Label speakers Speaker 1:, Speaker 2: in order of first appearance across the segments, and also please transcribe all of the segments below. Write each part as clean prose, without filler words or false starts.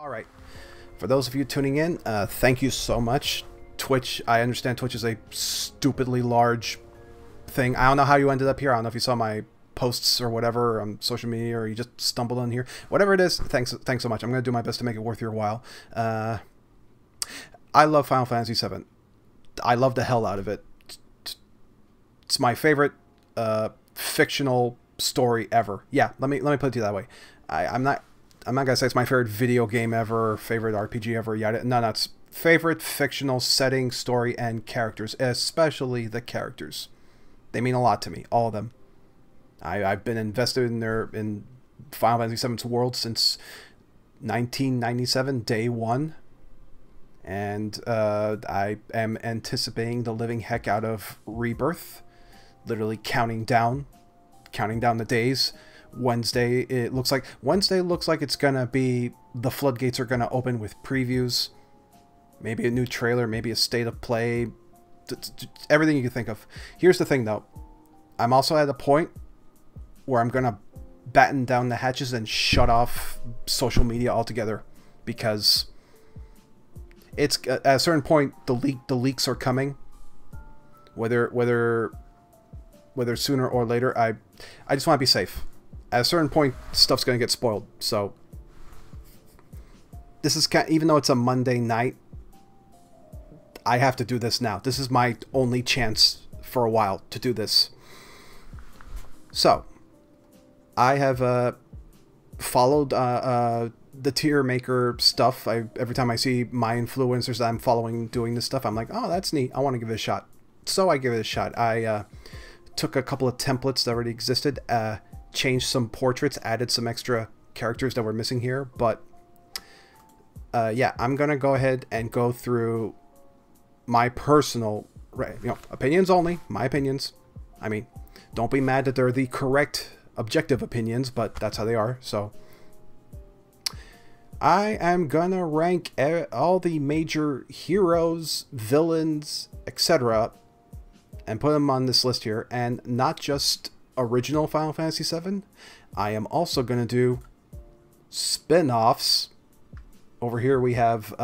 Speaker 1: Alright, for those of you tuning in, thank you so much. Twitch, I understand Twitch is a stupidly large thing. I don't know how you ended up here. I don't know if you saw my posts or whatever on social media or you just stumbled on here. Whatever it is, thanks so much. I'm going to do my best to make it worth your while. I love Final Fantasy VII. I love the hell out of it. It's my favorite fictional story ever. Yeah, let me put it to you that way. I'm not gonna say it's my favorite video game ever, favorite RPG ever, yada. No, it's favorite fictional setting, story, and characters, especially the characters. They mean a lot to me, all of them. I've been invested in Final Fantasy VII's world since 1997, day one, and I am anticipating the living heck out of Rebirth. Literally counting down the days. Wednesday looks like it's gonna be, the floodgates are gonna open with previews, maybe a new trailer, maybe a state of play, everything you can think of. Here's the thing though, I'm also at a point where I'm gonna batten down the hatches and shut off social media altogether, because it's at a certain point the leaks are coming, whether sooner or later. I just want to be safe. At a certain point, stuff's going to get spoiled. So this is even though it's a Monday night, I have to do this now. This is my only chance for a while to do this. So I have followed the tier maker stuff. Every time I see my influencers that I'm following doing this stuff, I'm like, oh, that's neat. I want to give it a shot. So I give it a shot. I took a couple of templates that already existed, changed some portraits, added some extra characters that were missing here, but yeah, I'm gonna go ahead and go through my personal, opinions only, my opinions. I mean, don't be mad that they're the correct objective opinions, but that's how they are. So I am gonna rank all the major heroes, villains, etc., and put them on this list here, and not just original Final Fantasy VII. I am also going to do spin-offs. Over here we have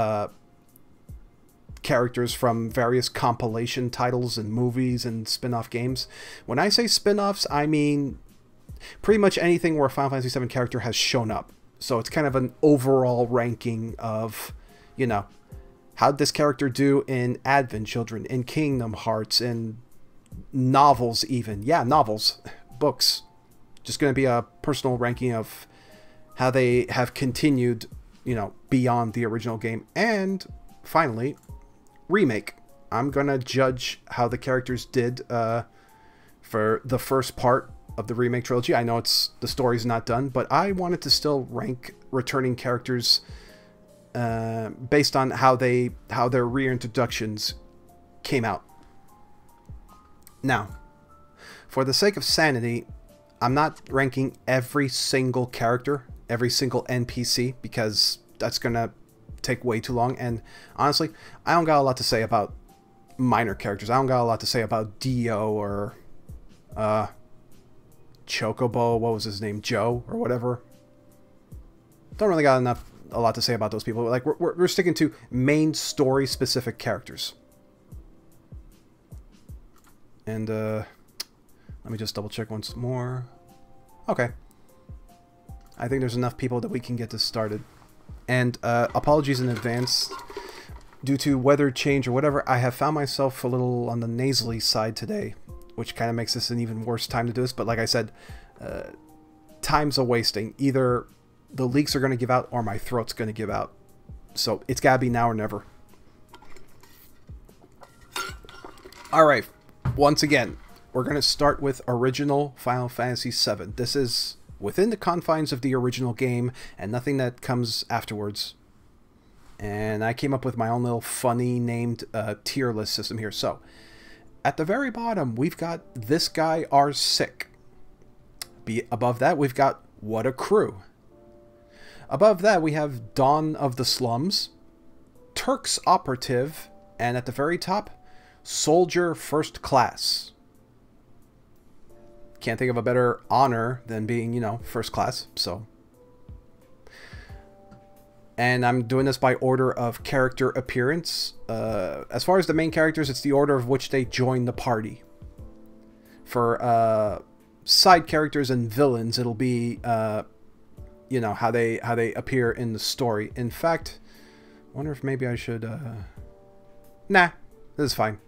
Speaker 1: characters from various compilation titles and movies and spin-off games. When I say spin-offs, I mean pretty much anything where a Final Fantasy VII character has shown up. So it's kind of an overall ranking of, how'd this character do in Advent Children, in Kingdom Hearts, in novels even. Yeah, novels, books. Just going to be a personal ranking of how they have continued, beyond the original game. And finally, remake. I'm going to judge how the characters did for the first part of the remake trilogy. I know the story's not done, but I wanted to still rank returning characters based on how their reintroductions came out. Now, for the sake of sanity, I'm not ranking every single character, every single NPC, because that's going to take way too long. And honestly, I don't got a lot to say about minor characters. I don't got a lot to say about Dio or Chocobo, what was his name, Joe or whatever. Don't really got a lot to say about those people. Like, we're sticking to main story specific characters. And let me just double check once more. Okay, I think there's enough people that we can get this started. And apologies in advance, due to weather change or whatever, I have found myself a little on the nasally side today, which kind of makes this an even worse time to do this. But like I said, time's a wasting. Either the leaks are going to give out or my throat's going to give out. So it's got to be now or never. Alright, once again, we're going to start with original Final Fantasy VII. This is within the confines of the original game and nothing that comes afterwards. And I came up with my own little funny named tier list system here. So, at the very bottom, we've got this guy, R6. Above that, we've got What a Crew. Above that, we have Dawn of the Slums, Turks Operative, and at the very top, Soldier First Class. Can't think of a better honor than being, first class, so And I'm doing this by order of character appearance. As far as the main characters, it's the order of which they join the party. For side characters and villains, it'll be you know, how they appear in the story. In fact, I wonder if maybe I should nah, this is fine.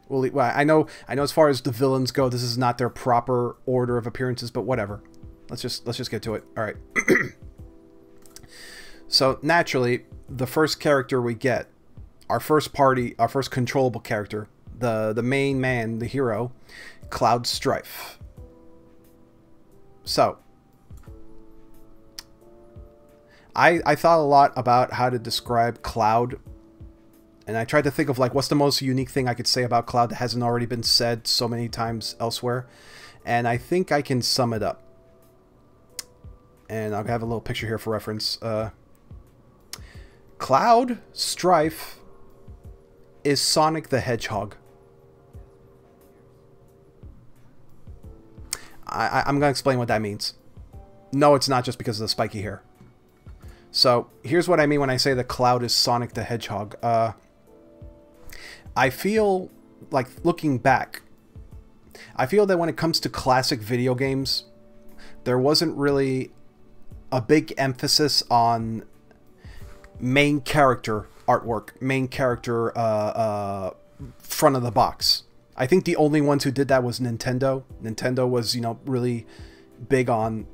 Speaker 1: Well, I know as far as the villains go, this is not their proper order of appearances, but whatever. Let's just get to it. All right. So naturally, the first character we get, our first controllable character, the main man, the hero, Cloud Strife. So I thought a lot about how to describe Cloud, and I tried to think of like what's the most unique thing I could say about Cloud that hasn't already been said so many times elsewhere, and I think I can sum it up. And I'll have a little picture here for reference. Cloud Strife is Sonic the Hedgehog. I'm going to explain what that means. No, it's not just because of the spiky hair. So, here's what I mean when I say that Cloud is Sonic the Hedgehog. I feel like, looking back, I feel that when it comes to classic video games, there wasn't really a big emphasis on main character artwork, main character front of the box. I think the only ones who did that was Nintendo. Nintendo was, you know, really big on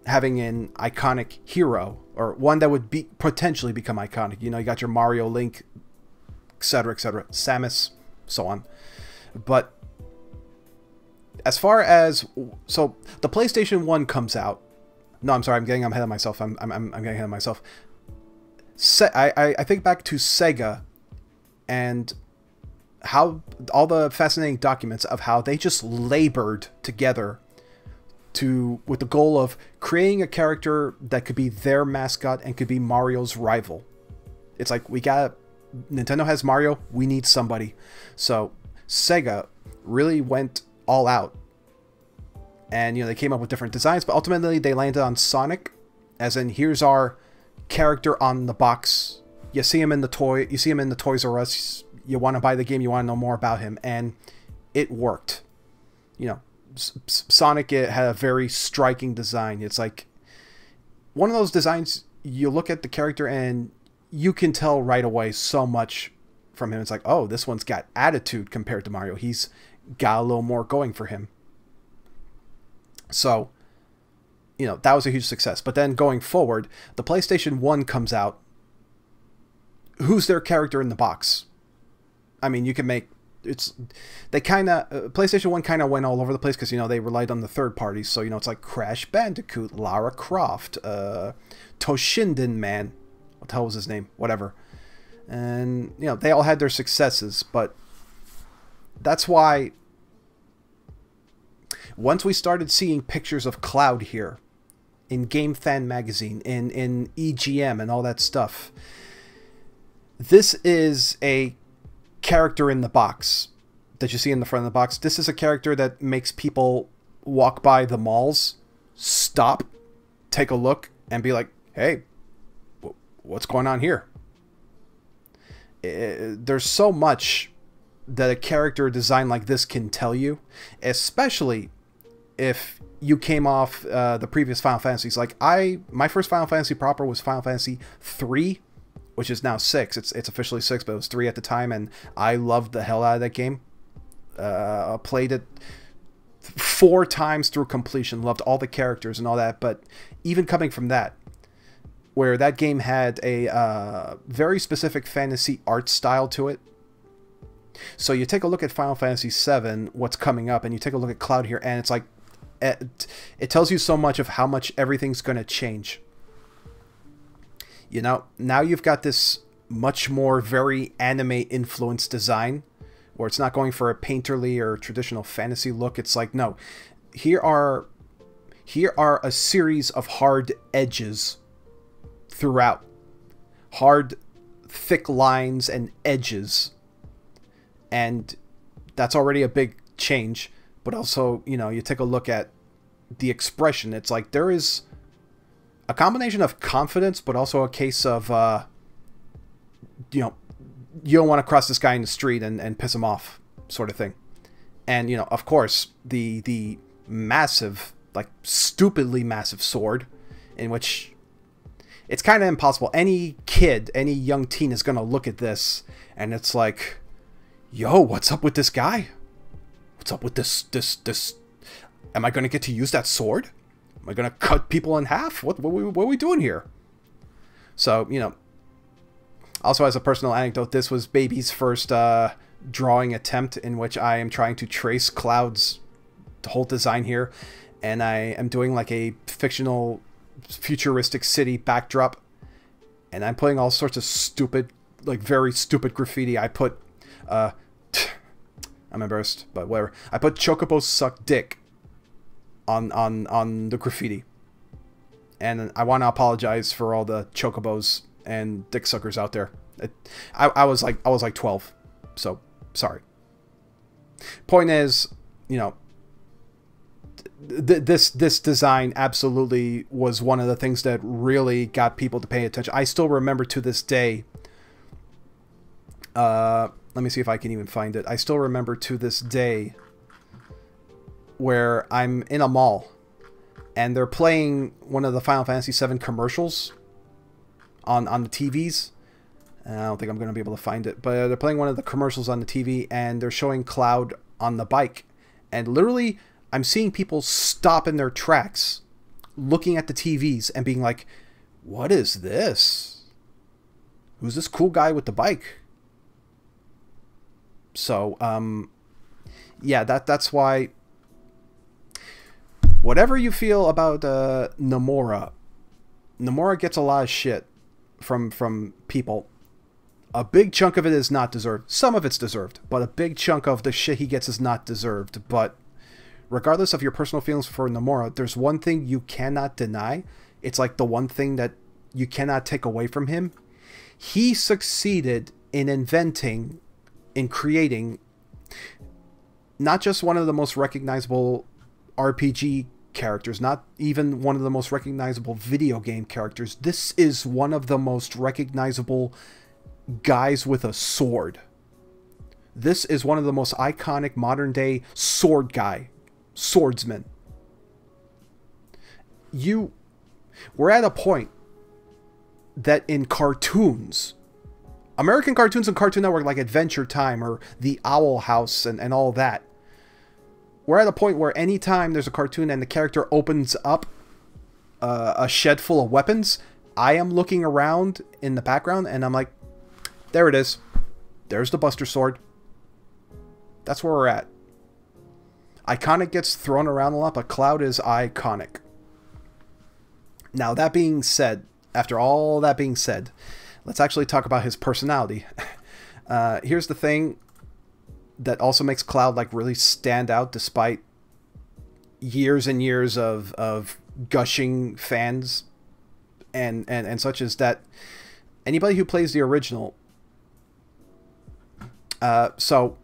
Speaker 1: having an iconic hero, or one that would be potentially become iconic. You know, you got your Mario, Link, etc., Samus, so on. But as far as, so the PlayStation 1 comes out. No, I'm sorry, I'm getting ahead of myself. I'm getting ahead of myself. I think back to Sega and how all the fascinating documents of how they just labored together with the goal of creating a character that could be their mascot and could be Mario's rival. It's like, Nintendo has Mario, we need somebody. So Sega really went all out, and you know, they came up with different designs, but ultimately they landed on Sonic, as in, here's our character on the box. You see him in the Toys R Us. You want to buy the game, you want to know more about him, and it worked. You know, Sonic, it had a very striking design. It's like one of those designs, you look at the character and you can tell right away so much from him. It's like, oh, this one's got attitude compared to Mario. He's got a little more going for him. So, you know, that was a huge success. But then going forward, the PlayStation 1 comes out. Who's their character in the box? I mean, you can make... PlayStation 1 kind of went all over the place because, you know, they relied on the third parties. So, you know, it's like Crash Bandicoot, Lara Croft, Toshinden Man. What the hell was his name? Whatever. And, you know, they all had their successes, but that's why once we started seeing pictures of Cloud here in Game Fan Magazine, in EGM and all that stuff, this is a character in the box that you see in the front of the box. This is a character that makes people walk by the malls, stop, take a look, and be like, hey, what's going on here? There's so much that a character design like this can tell you, especially if you came off the previous Final Fantasies. Like, my first Final Fantasy proper was Final Fantasy 3, which is now 6. It's officially 6, but it was 3 at the time, and I loved the hell out of that game. I played it 4 times through completion, loved all the characters and all that, but even coming from that, where that game had a very specific fantasy art style to it. So you take a look at Final Fantasy VII, what's coming up, and you take a look at Cloud here, and it's like, it tells you so much of how much everything's going to change. You know, now you've got this much more very anime-influenced design, where it's not going for a painterly or traditional fantasy look. It's like, no, here are a series of hard edges throughout. Hard, thick lines and edges. And that's already a big change. But also, you know, you take a look at the expression. It's like there is a combination of confidence, but also a case of, you know, you don't want to cross this guy in the street and piss him off, sort of thing. And, you know, of course, the massive, like, stupidly massive sword, in which it's kind of impossible. Any kid, any young teen is going to look at this, and it's like, yo, what's up with this guy? What's up with this? Am I going to get to use that sword? Am I going to cut people in half? What are we doing here? So, you know, also as a personal anecdote, this was Baby's first drawing attempt in which I am trying to trace Cloud's whole design here. And I am doing like a fictional futuristic city backdrop. And I'm putting all sorts of stupid, like very stupid graffiti. I put, I'm embarrassed, but whatever. I put Chocobos suck dick on the graffiti. And I want to apologize for all the Chocobos and dick suckers out there. I was like 12, so sorry. Point is, you know, this design absolutely was one of the things that really got people to pay attention. I still remember to this day. Let me see if I can even find it. I still remember to this day where I'm in a mall and they're playing one of the Final Fantasy VII commercials on the TVs. I don't think I'm going to be able to find it, but they're playing one of the commercials on the TV and they're showing Cloud on the bike. And literally, I'm seeing people stop in their tracks, looking at the TVs and being like, what is this? Who's this cool guy with the bike? So, yeah, that's why, whatever you feel about Nomura gets a lot of shit from people. A big chunk of it is not deserved. Some of it's deserved, but a big chunk of the shit he gets is not deserved. But regardless of your personal feelings for Nomura, there's one thing you cannot deny. It's like the one thing that you cannot take away from him. He succeeded in inventing, in creating, not just one of the most recognizable RPG characters, not even one of the most recognizable video game characters. This is one of the most recognizable guys with a sword. This is one of the most iconic modern day sword guy, swordsman. We're at a point that in cartoons, American cartoons and Cartoon Network like Adventure Time or The Owl House and all that, we're at a point where anytime there's a cartoon and the character opens up a shed full of weapons, I am looking around in the background and I'm like, there it is. There's the Buster Sword. That's where we're at. Iconic gets thrown around a lot, but Cloud is iconic. Now, that being said, after all that being said, let's actually talk about his personality. Here's the thing that also makes Cloud like really stand out despite years and years of gushing fans and such, is that anybody who plays the original, so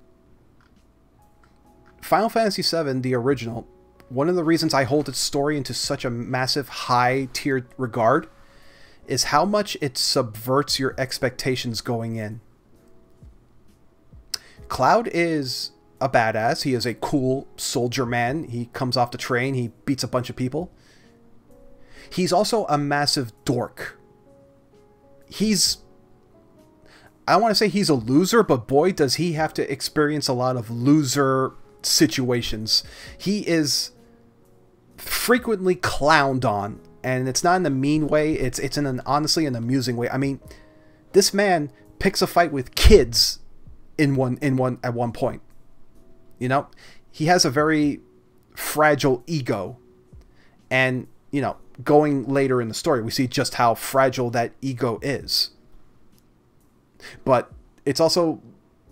Speaker 1: Final Fantasy VII, the original, one of the reasons I hold its story into such a massive high-tiered regard is how much it subverts your expectations going in. Cloud is a badass. He is a cool soldier man. He comes off the train. He beats a bunch of people. He's also a massive dork. I don't want to say he's a loser, but boy, does he have to experience a lot of loser situations. He is frequently clowned on, and it's not in a mean way. It's in an honestly an amusing way. I mean, this man picks a fight with kids at one point. You know, he has a very fragile ego, and you know, going later in the story, we see just how fragile that ego is. But it's also,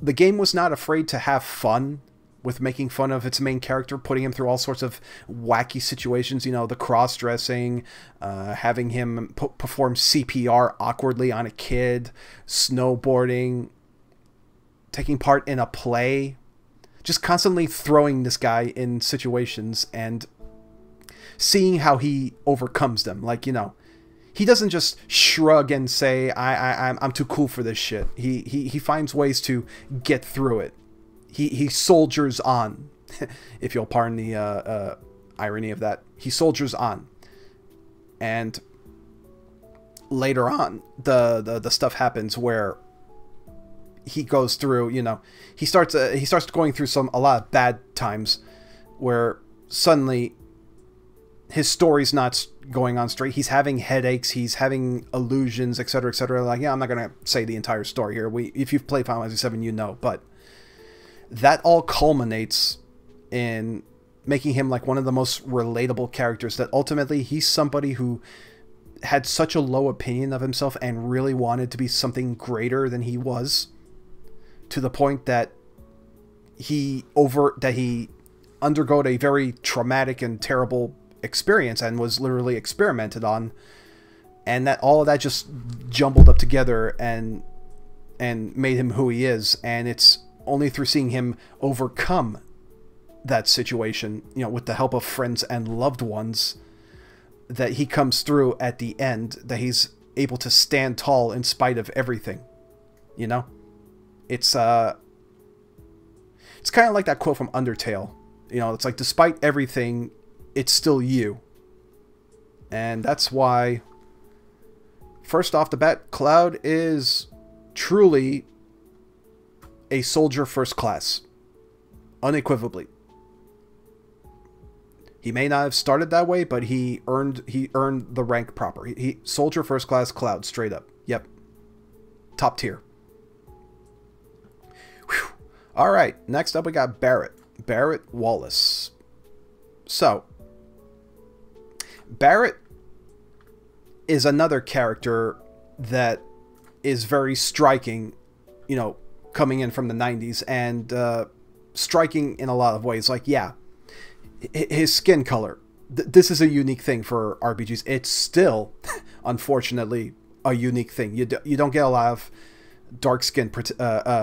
Speaker 1: the game was not afraid to have fun with making fun of its main character, putting him through all sorts of wacky situations, you know, the cross-dressing, having him perform CPR awkwardly on a kid, snowboarding, taking part in a play, just constantly throwing this guy in situations and seeing how he overcomes them. Like, you know, he doesn't just shrug and say, I'm too cool for this shit. He finds ways to get through it. He soldiers on, if you'll pardon the irony of that. He soldiers on. And later on, the stuff happens where he goes through, you know, he starts going through a lot of bad times where suddenly his story's not going on straight. He's having headaches, he's having illusions, etc., etc. Like, yeah, I'm not gonna say the entire story here. If you've played Final Fantasy VII, you know, but that all culminates in making him like one of the most relatable characters. That ultimately he's somebody who had such a low opinion of himself and really wanted to be something greater than he was, to the point that he underwent a very traumatic and terrible experience and was literally experimented on, and that all of that just jumbled up together and made him who he is. And it's only through seeing him overcome that situation, you know, with the help of friends and loved ones, that he comes through at the end, that he's able to stand tall in spite of everything. You know, it's kind of like that quote from Undertale. You know, it's like, despite everything, it's still you. And that's why, first off the bat, Cloud is truly a soldier first class. Unequivocally. He may not have started that way, but he earned the rank proper. He soldier first class Cloud, straight up. Yep. Top tier. Whew. All right, next up we got Barret. Barret Wallace. So, Barret is another character that is very striking, you know, coming in from the 90s, and striking in a lot of ways. Like, yeah, his skin color. This is a unique thing for RPGs. It's still, unfortunately, a unique thing. You don't get a lot of dark-skinned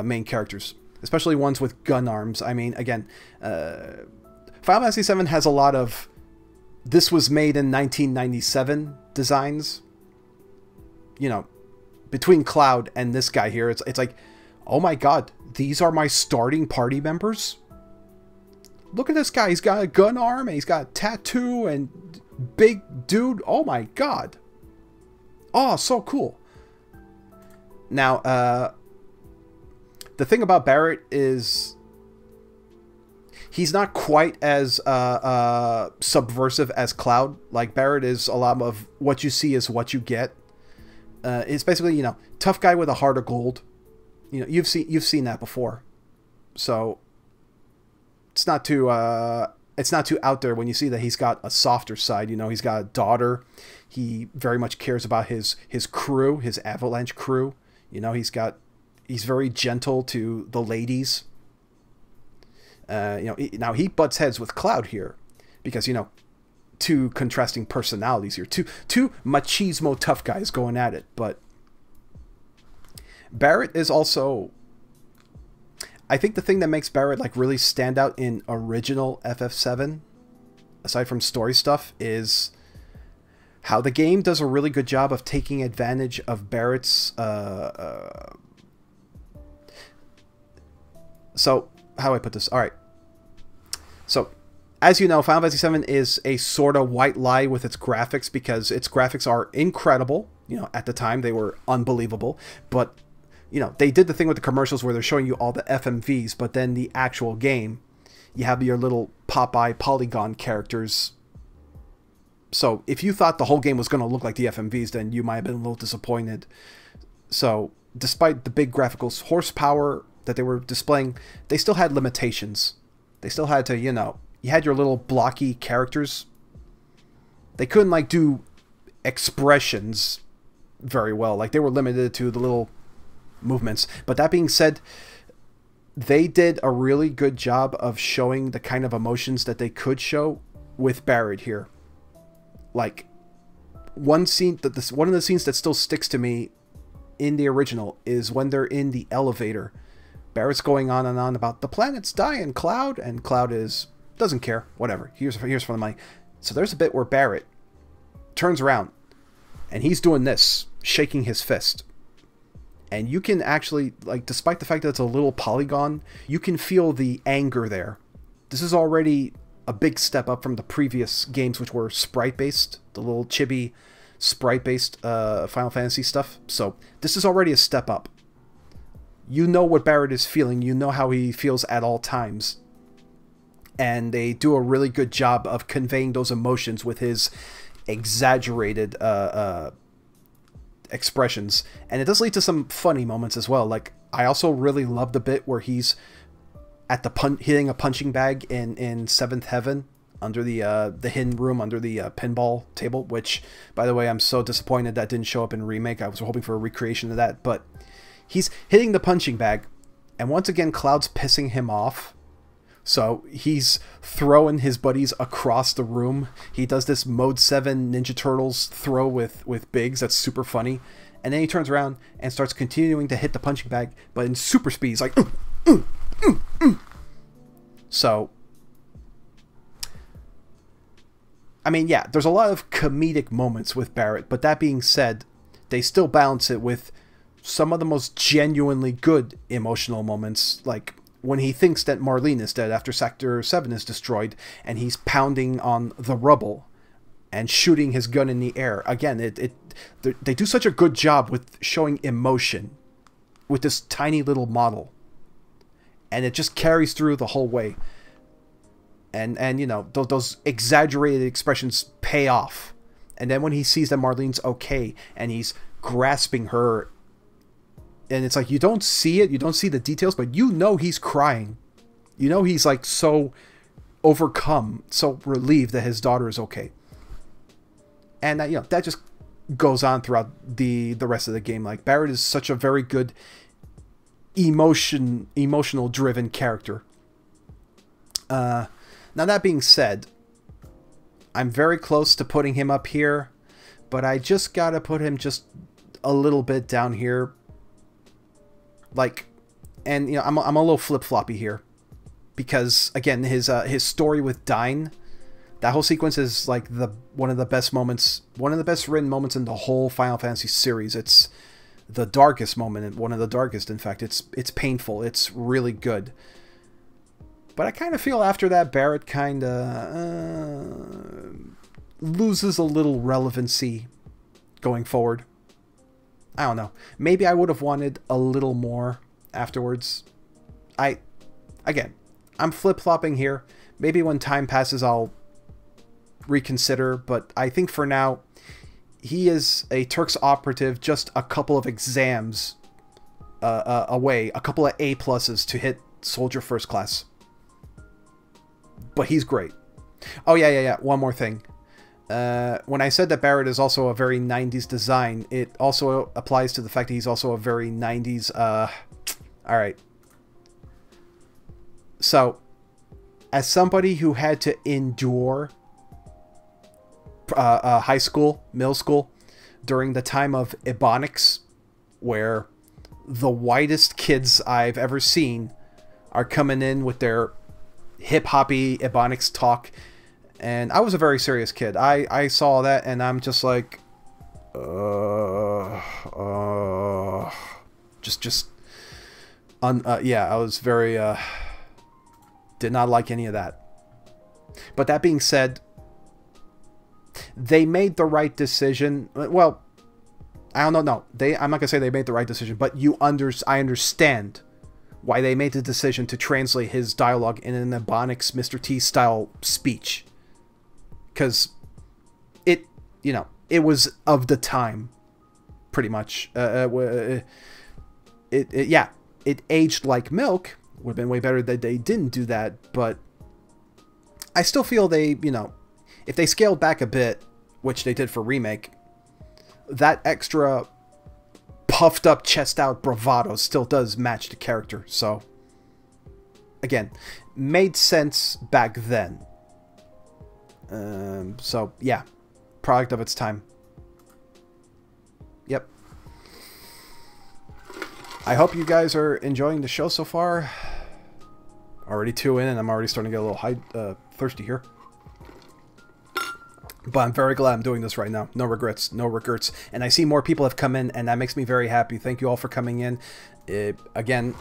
Speaker 1: main characters, especially ones with gun arms. I mean, again, Final Fantasy VII has a lot of "this was made in 1997" designs. You know, between Cloud and this guy here, it's like, oh my god, these are my starting party members? Look at this guy. He's got a gun arm, and he's got a tattoo, and big dude. Oh my god. Oh, so cool. Now, the thing about Barret is he's not quite as subversive as Cloud. Like, Barret is a lot of what you see is what you get. It's basically, you know, tough guy with a heart of gold. You know, you've seen that before. So it's not too out there when you see that he's got a softer side. You know, he's got a daughter. He very much cares about his crew, his Avalanche crew. You know, he's very gentle to the ladies. You know, now he butts heads with Cloud here because, you know, two contrasting personalities here, two machismo tough guys going at it. But Barret is also, I think the thing that makes Barret like really stand out in original FF7, aside from story stuff, is how the game does a really good job of taking advantage of Barret's so how do I put this? All right. So, as you know, Final Fantasy VII is a sort of white lie with its graphics, because its graphics are incredible. You know, at the time they were unbelievable, but you know, they did the thing with the commercials where they're showing you all the FMVs, but then the actual game, you have your little Popeye polygon characters. So if you thought the whole game was going to look like the FMVs, then you might have been a little disappointed. So despite the big graphical horsepower that they were displaying, they still had limitations. They still had to, you know, you had your little blocky characters. They couldn't like do expressions very well. Like, they were limited to the little movements. But that being said, they did a really good job of showing the kind of emotions that they could show with Barret here. Like, one scene that one of the scenes that still sticks to me in the original is when they're in the elevator. Barret's going on and on about the planet's dying, Cloud, and Cloud doesn't care, whatever. Here's for the money. So there's a bit where Barret turns around and he's doing this, shaking his fist. And you can actually, like, despite the fact that it's a little polygon, you can feel the anger there. This is already a big step up from the previous games, which were sprite-based, the little chibi sprite-based Final Fantasy stuff. So this is already a step up. You know what Barrett is feeling. You know how he feels at all times. And they do a really good job of conveying those emotions with his exaggerated expressions. And it does lead to some funny moments as well. Like, I also really love the bit where he's at the hitting a punching bag in Seventh Heaven under the hidden room under the pinball table, which, by the way, I'm so disappointed that didn't show up in Remake. I was hoping for a recreation of that, but he's hitting the punching bag, and once again Cloud's pissing him off, so he's throwing his buddies across the room. He does this Mode 7 Ninja Turtles throw with Biggs that's super funny, and then he turns around and starts continuing to hit the punching bag, but in super speed. He's like So, I mean, yeah, there's a lot of comedic moments with Barrett, but that being said, they still balance it with some of the most genuinely good emotional moments, like when he thinks that Marlene is dead after Sector 7 is destroyed, and he's pounding on the rubble and shooting his gun in the air. Again, they do such a good job with showing emotion with this tiny little model. And it just carries through the whole way. And you know, those exaggerated expressions pay off. And then when he sees that Marlene's okay, and he's grasping her, and it's like, you don't see it, you don't see the details, but you know he's crying. You know he's like so overcome, so relieved that his daughter is okay. And you know, that just goes on throughout the rest of the game. Like, Barrett is such a very good emotional driven character. Now, that being said, I'm very close to putting him up here, but I just gotta put him just a little bit down here. Like, and you know, I'm a little flip-floppy here, because again, his story with Dyne, that whole sequence is like one of the best moments, one of the best written moments in the whole Final Fantasy series. It's the darkest moment, one of the darkest, in fact. It's painful. It's really good. But I kind of feel after that, Barrett kind of loses a little relevancy going forward. I don't know. Maybe I would have wanted a little more afterwards. Again, I'm flip-flopping here. Maybe when time passes, I'll reconsider. But I think for now, he is a Turks operative, just a couple of exams away, a couple of A+ to hit Soldier First Class. But he's great. Oh, yeah. One more thing. When I said that Barrett is also a very 90s design, it also applies to the fact that he's also a very 90s... Alright. So, as somebody who had to endure high school, middle school, during the time of Ebonics, where the whitest kids I've ever seen are coming in with their hip-hoppy Ebonics talk, and I was a very serious kid. I saw that, and I'm just like, yeah, I was very, did not like any of that. But that being said, they made the right decision. Well, I don't know. No, I'm not gonna say they made the right decision, but I understand why they made the decision to translate his dialogue in an Ebonics Mr. T style speech, because it was of the time, pretty much. Yeah, it aged like milk. Would have been way better that they didn't do that, but I still feel they, if they scaled back a bit, which they did for Remake, that extra puffed up, chest out bravado still does match the character. So, again, made sense back then. So, yeah, product of its time. Yep. I hope you guys are enjoying the show so far. Already 2 in, and I'm already starting to get a little thirsty here. But I'm very glad I'm doing this right now. No regrets, no regrets. And I see more people have come in, and that makes me very happy. Thank you all for coming in. Again,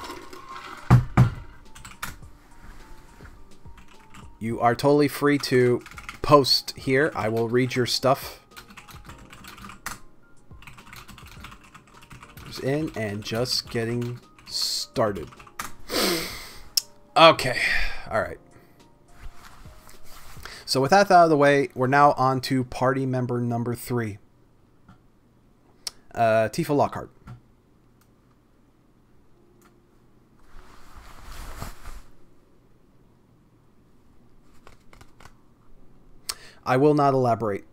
Speaker 1: you are totally free to post here. I will read your stuff. Just in and just getting started. Okay. All right. So with that out of the way, we're now on to party member number 3. Tifa Lockhart. I will not elaborate.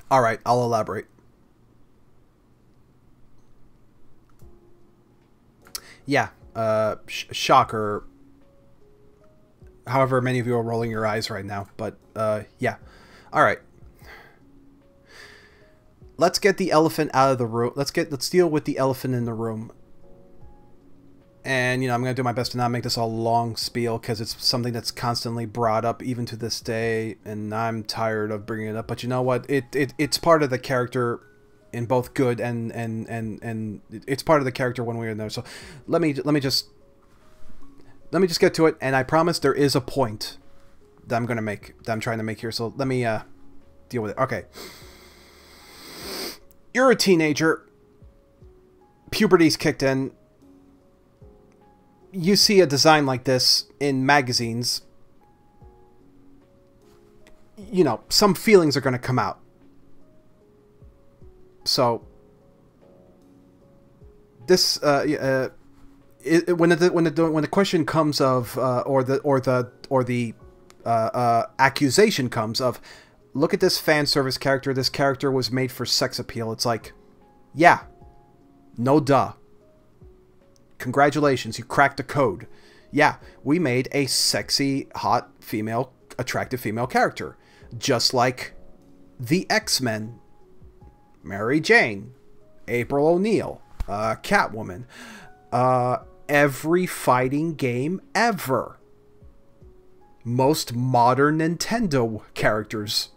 Speaker 1: All right, I'll elaborate. Yeah, shocker. However many of you are rolling your eyes right now, but yeah. All right. Let's get the elephant out of the room. Let's deal with the elephant in the room. And, you know, I'm going to do my best to not make this a long spiel because it's something that's constantly brought up even to this day, and I'm tired of bringing it up. But you know what? It's part of the character in both good and it's part of the character when we're in there. So let me just get to it, and I promise there is a point that I'm trying to make here. So let me deal with it. Okay. You're a teenager. Puberty's kicked in. You see a design like this in magazines. You know, some feelings are going to come out. So this when the question comes of or the accusation comes of, look at this fan service character. This character was made for sex appeal. It's like, yeah, no duh. Congratulations, you cracked the code. Yeah, we made a sexy, hot, female, attractive female character. Just like the X-Men, Mary Jane, April O'Neil, Catwoman, every fighting game ever. Most modern Nintendo characters.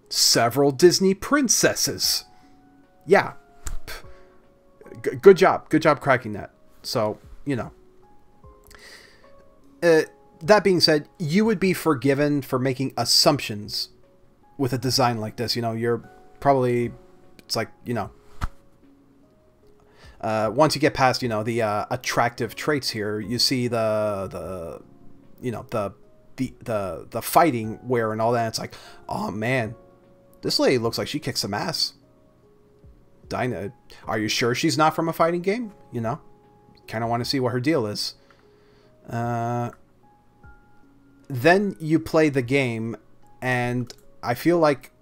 Speaker 1: Several Disney princesses. Yeah. Good job. Good job cracking that. So, you know. That being said, you would be forgiven for making assumptions with a design like this. You know, you're probably... It's like, you know... once you get past, you know, the attractive traits here, you see the fighting wear and all that. It's like, oh man, this lady looks like she kicks some ass. Dinah, are you sure she's not from a fighting game? You know, kind of want to see what her deal is. Then you play the game, and I feel like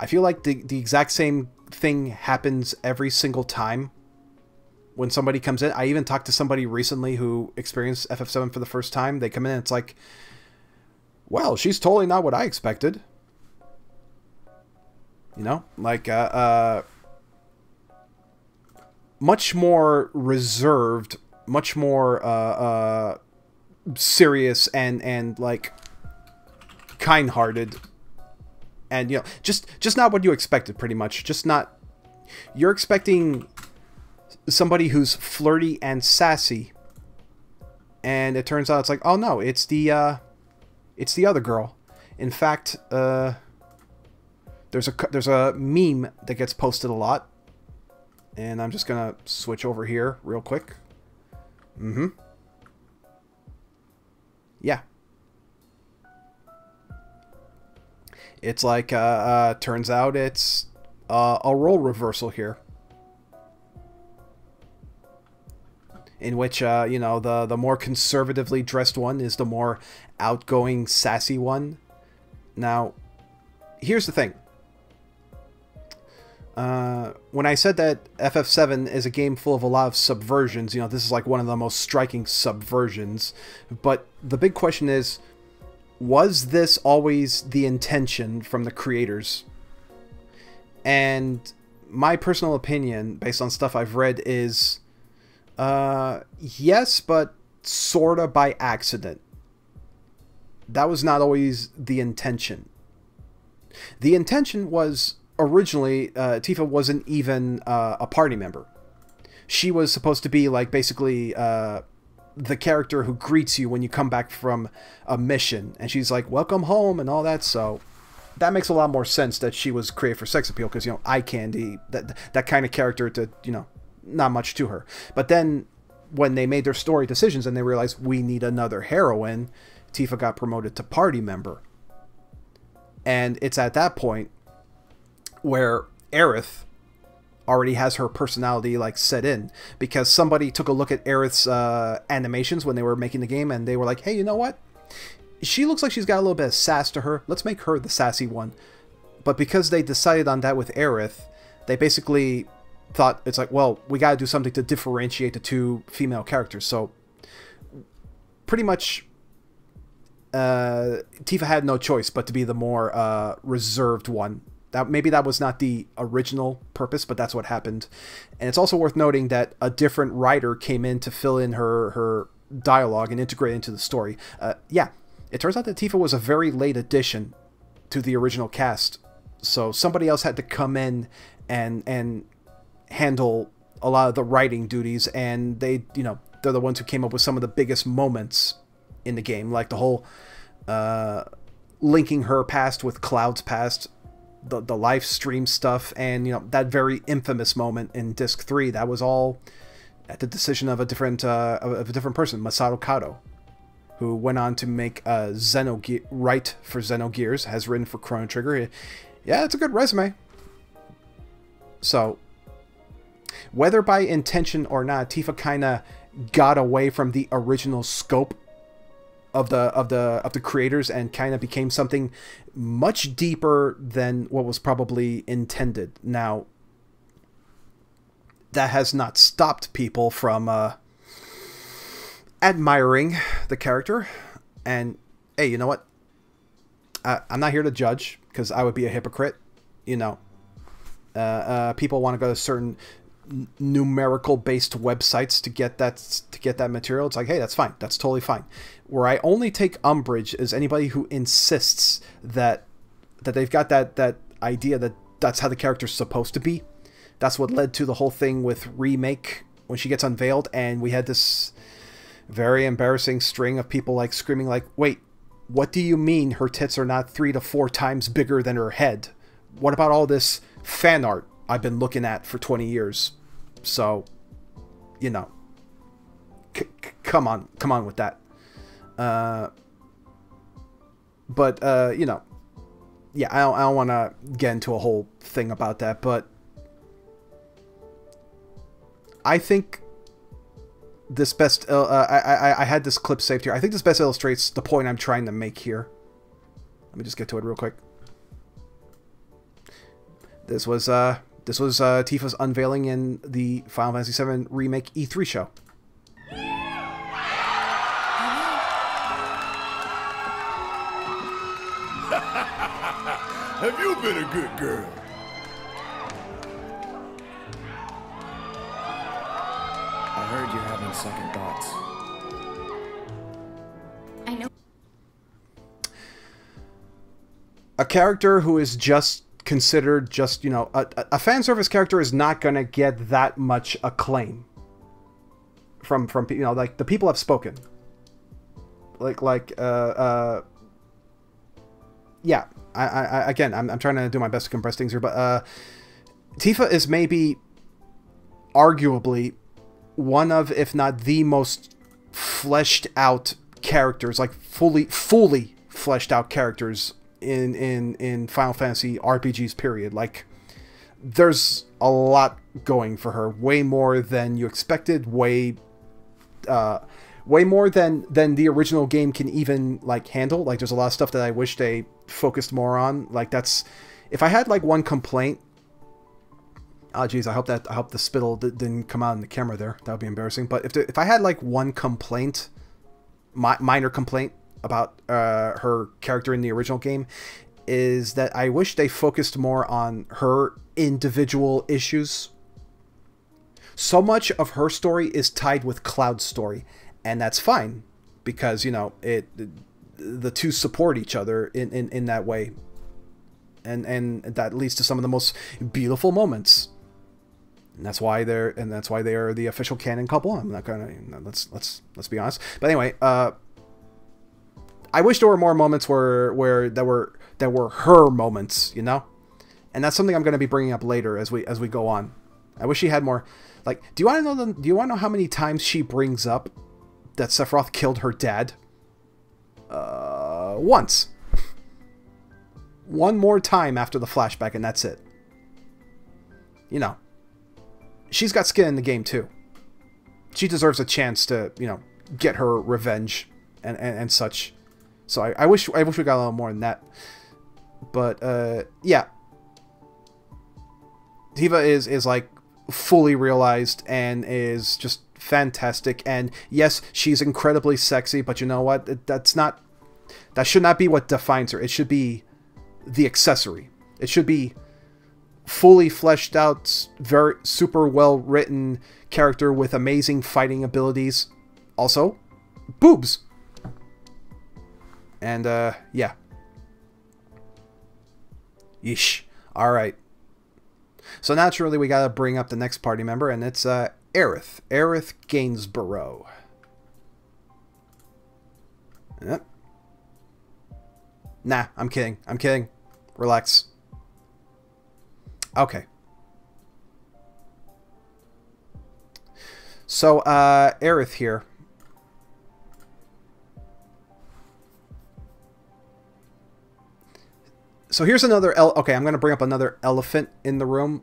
Speaker 1: the exact same thing happens every single time when somebody comes in. I even talked to somebody recently who experienced FF7 for the first time. They come in and it's like, well, she's totally not what I expected. You know, like, much more reserved, much more, serious and like, kind-hearted. And, you know, just not what you expected, pretty much. Just not... You're expecting somebody who's flirty and sassy. And it turns out it's like, oh no, it's the other girl. In fact, there's a meme that gets posted a lot. And I'm just gonna switch over here real quick. Yeah. It's like, turns out it's a role reversal here. In which, you know, the more conservatively dressed one is the more outgoing, sassy one. Now, here's the thing. When I said that FF7 is a game full of a lot of subversions, you know, this is like one of the most striking subversions. But the big question is, was this always the intention from the creators? And my personal opinion, based on stuff I've read, is yes, but sorta by accident. That was not always the intention. The intention was originally Tifa wasn't even a party member. She was supposed to be like basically the character who greets you when you come back from a mission, and she's like, welcome home and all that. So that makes a lot more sense that she was created for sex appeal, because, you know, eye candy, that kind of character, to, you know, not much to her. But then when they made their story decisions and they realized we need another heroine, Tifa got promoted to party member. And it's at that point where Aerith already has her personality like set in, because somebody took a look at Aerith's animations when they were making the game, and they were like, hey, you know what? She looks like she's got a little bit of sass to her. Let's make her the sassy one. But because they decided on that with Aerith, they basically thought, it's like, well, we gotta do something to differentiate the two female characters. So pretty much Tifa had no choice but to be the more reserved one. Maybe that was not the original purpose, but that's what happened. And it's also worth noting that a different writer came in to fill in her dialogue and integrate into the story. Yeah, it turns out that Tifa was a very late addition to the original cast, so somebody else had to come in and handle a lot of the writing duties, and they, you know, they're the ones who came up with some of the biggest moments in the game, like the whole linking her past with Cloud's past, the live stream stuff, and, you know, that very infamous moment in Disc 3. That was all at the decision of a different person, Masato Kato, who went on to make write for Xenogears, has written for Chrono Trigger. Yeah, it's a good resume. So whether by intention or not, Tifa kind of got away from the original scope of the creators and kind of became something much deeper than what was probably intended. Now, that has not stopped people from admiring the character. And hey, you know what? I'm not here to judge, because I would be a hypocrite. You know, people want to go to certain numerical based websites to get that material. It's like, hey, that's fine, that's totally fine. Where I only take umbrage is anybody who insists that they've got that idea that that's how the character's supposed to be. That's what led to the whole thing with Remake when she gets unveiled, and we had this very embarrassing string of people like screaming like, wait, what do you mean her tits are not 3 to 4 times bigger than her head? What about all this fan art I've been looking at for 20 years? So, you know, come on with that. But you know, yeah, I don't want to get into a whole thing about that, but I think this best I had this clip saved here. I think this best illustrates the point I'm trying to make here. Let me just get to it real quick. This was Tifa's unveiling in the Final Fantasy VII Remake E3 show.
Speaker 2: Have you been a good girl?
Speaker 3: I heard you're having second thoughts.
Speaker 4: I know.
Speaker 1: A character who is just considered just, you know, a fan service character is not going to get that much acclaim from you know, like, the people have spoken. Yeah, again, I'm trying to do my best to compress things here, but Tifa is maybe arguably one of, if not the most fleshed out characters, like fully fleshed out characters in Final Fantasy RPGs, period. Like, there's a lot going for her, way more than you expected, way more than the original game can even like handle. Like, there's a lot of stuff that I wish they focused more on. Like, that's, if I had like one complaint, oh geez, I hope the spittle didn't come out in the camera there. That would be embarrassing. But if I had like one complaint, minor complaint about her character in the original game, is that I wish they focused more on her individual issues. So much of her story is tied with Cloud's story, and that's fine because, you know, the two support each other in that way, and that leads to some of the most beautiful moments. And that's why they're the official canon couple. I'm not gonna, let's be honest. But anyway, I wish there were more moments where that were her moments, you know, and that's something I'm going to be bringing up later as we go on. I wish she had more. Like, do you want to know how many times she brings up that Sephiroth killed her dad? Once. One more time after the flashback, and that's it. You know, she's got skin in the game too. She deserves a chance to, you know, get her revenge and such. So I wish we got a little more than that. But yeah, Tifa is like fully realized and is just fantastic. And yes, she's incredibly sexy, but you know what? That should not be what defines her. It should be the accessory. It should be fully fleshed out, very super well written character with amazing fighting abilities. Also, boobs. And yeah. Yeesh. Alright. So naturally we gotta bring up the next party member, and it's Aerith. Aerith Gainsborough. Yep. Nah, I'm kidding. I'm kidding. Relax. Okay. So, Aerith here. So here's another... Okay, I'm going to bring up another elephant in the room.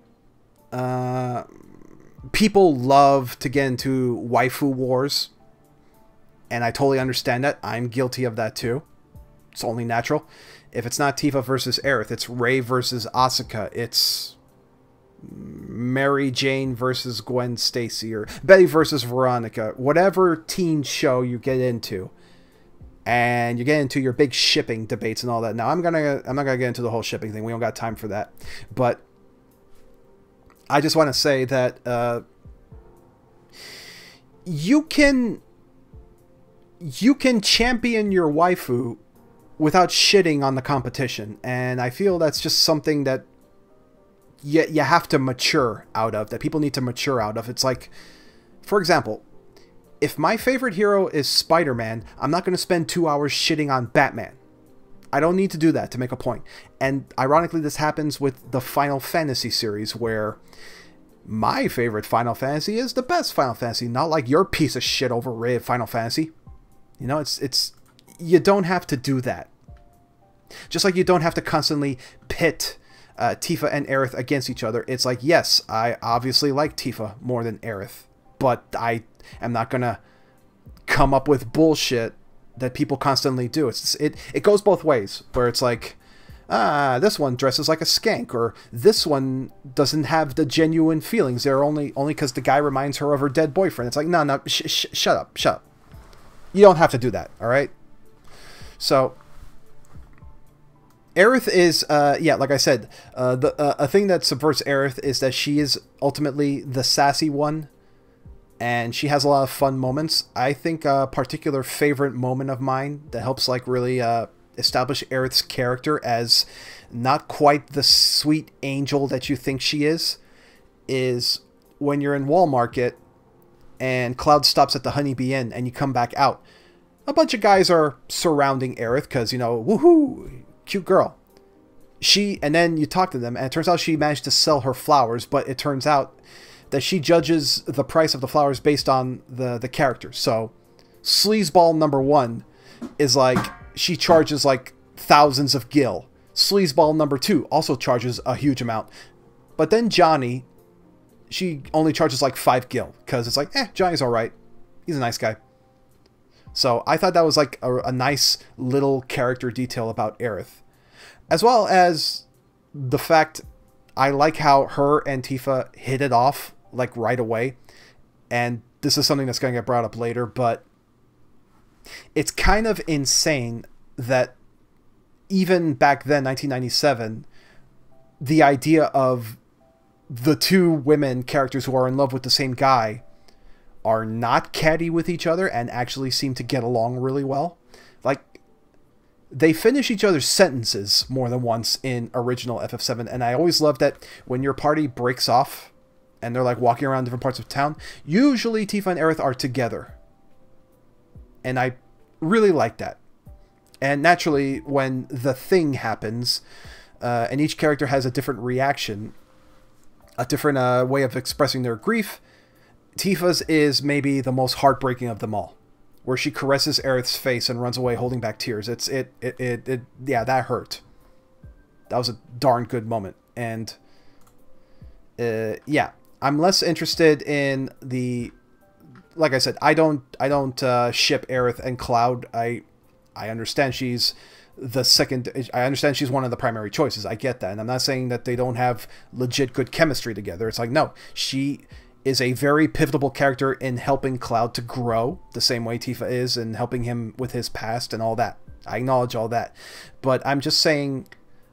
Speaker 1: People love to get into waifu wars. And I totally understand that. I'm guilty of that too. It's only natural. If it's not Tifa versus Aerith, it's Rey versus Asuka. It's Mary Jane versus Gwen Stacy, or Betty versus Veronica. Whatever teen show you get into, and you get into your big shipping debates and all that. Now I'm not gonna get into the whole shipping thing. We don't got time for that. But I just want to say that you can champion your waifu without shitting on the competition, and I feel that's just something that you have to mature out of, that people need to mature out of. It's like, for example, if my favorite hero is Spider-Man, I'm not going to spend 2 hours shitting on Batman. I don't need to do that to make a point. And ironically, this happens with the Final Fantasy series, where my favorite Final Fantasy is the best Final Fantasy, not like your piece of shit overrated Final Fantasy. You know, it's you don't have to do that. Just like you don't have to constantly pit Tifa and Aerith against each other. It's like, yes, I obviously like Tifa more than Aerith, but I am not gonna come up with bullshit that people constantly do. It goes both ways, where it's like, this one dresses like a skank, or this one doesn't have the genuine feelings. They're only because the guy reminds her of her dead boyfriend. It's like, no, shut up. You don't have to do that, all right? So Aerith is, yeah, like I said, a thing that subverts Aerith is that she is ultimately the sassy one, and she has a lot of fun moments. I think a particular favorite moment of mine that helps like really establish Aerith's character as not quite the sweet angel that you think she is when you're in Wall Market and Cloud stops at the Honeybee Inn and you come back out. A bunch of guys are surrounding Aerith because, you know, woohoo, cute girl. And then you talk to them, and it turns out she managed to sell her flowers, but it turns out that she judges the price of the flowers based on the character. So, sleazeball number 1 is like, she charges like thousands of gil. Sleazeball number 2 also charges a huge amount. But then Johnny, she only charges like 5 gil, because it's like, Johnny's alright. He's a nice guy. So I thought that was like a nice little character detail about Aerith. As well as the fact I like how her and Tifa hit it off like right away. And this is something that's going to get brought up later, but it's kind of insane that even back then, 1997, the idea of the two women characters who are in love with the same guy are not catty with each other and actually seem to get along really well. Like, they finish each other's sentences more than once in original FF7, and I always love that when your party breaks off and they're like walking around different parts of town, usually Tifa and Aerith are together. And I really like that. And naturally, when the thing happens, and each character has a different reaction, a different way of expressing their grief, Tifa's is maybe the most heartbreaking of them all, where she caresses Aerith's face and runs away holding back tears. Yeah, that hurt. That was a darn good moment. And yeah, I'm less interested in the, like I said, I don't ship Aerith and Cloud. I understand she's the second. I understand she's one of the primary choices. I get that, and I'm not saying that they don't have legit good chemistry together. It's like, no, she is a very pivotal character in helping Cloud to grow the same way Tifa is, and helping him with his past and all that. I acknowledge all that, but I'm just saying,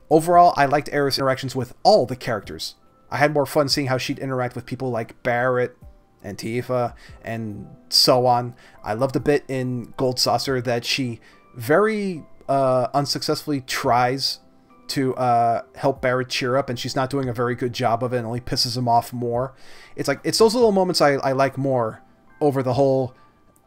Speaker 1: overall, I liked Aerith's interactions with all the characters. I had more fun seeing how she'd interact with people like Barrett and Tifa and so on. I loved a bit in Gold Saucer that she very unsuccessfully tries to help Barrett cheer up, and she's not doing a very good job of it, and only pisses him off more. It's like, it's those little moments I like more over the whole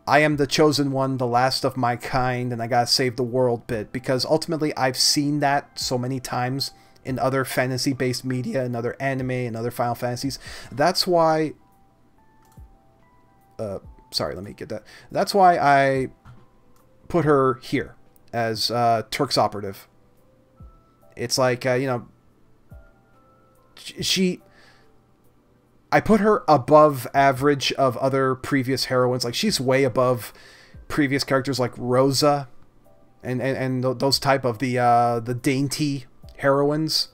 Speaker 1: I am the chosen one, the last of my kind, and I gotta save the world bit, because ultimately I've seen that so many times in other fantasy-based media, and other anime, and other Final Fantasies. That's why sorry, let me get that. That's why I put her here as Turk's operative. It's like, you know, I put her above average of other previous heroines. Like, she's way above previous characters like Rosa and those type of the dainty heroines.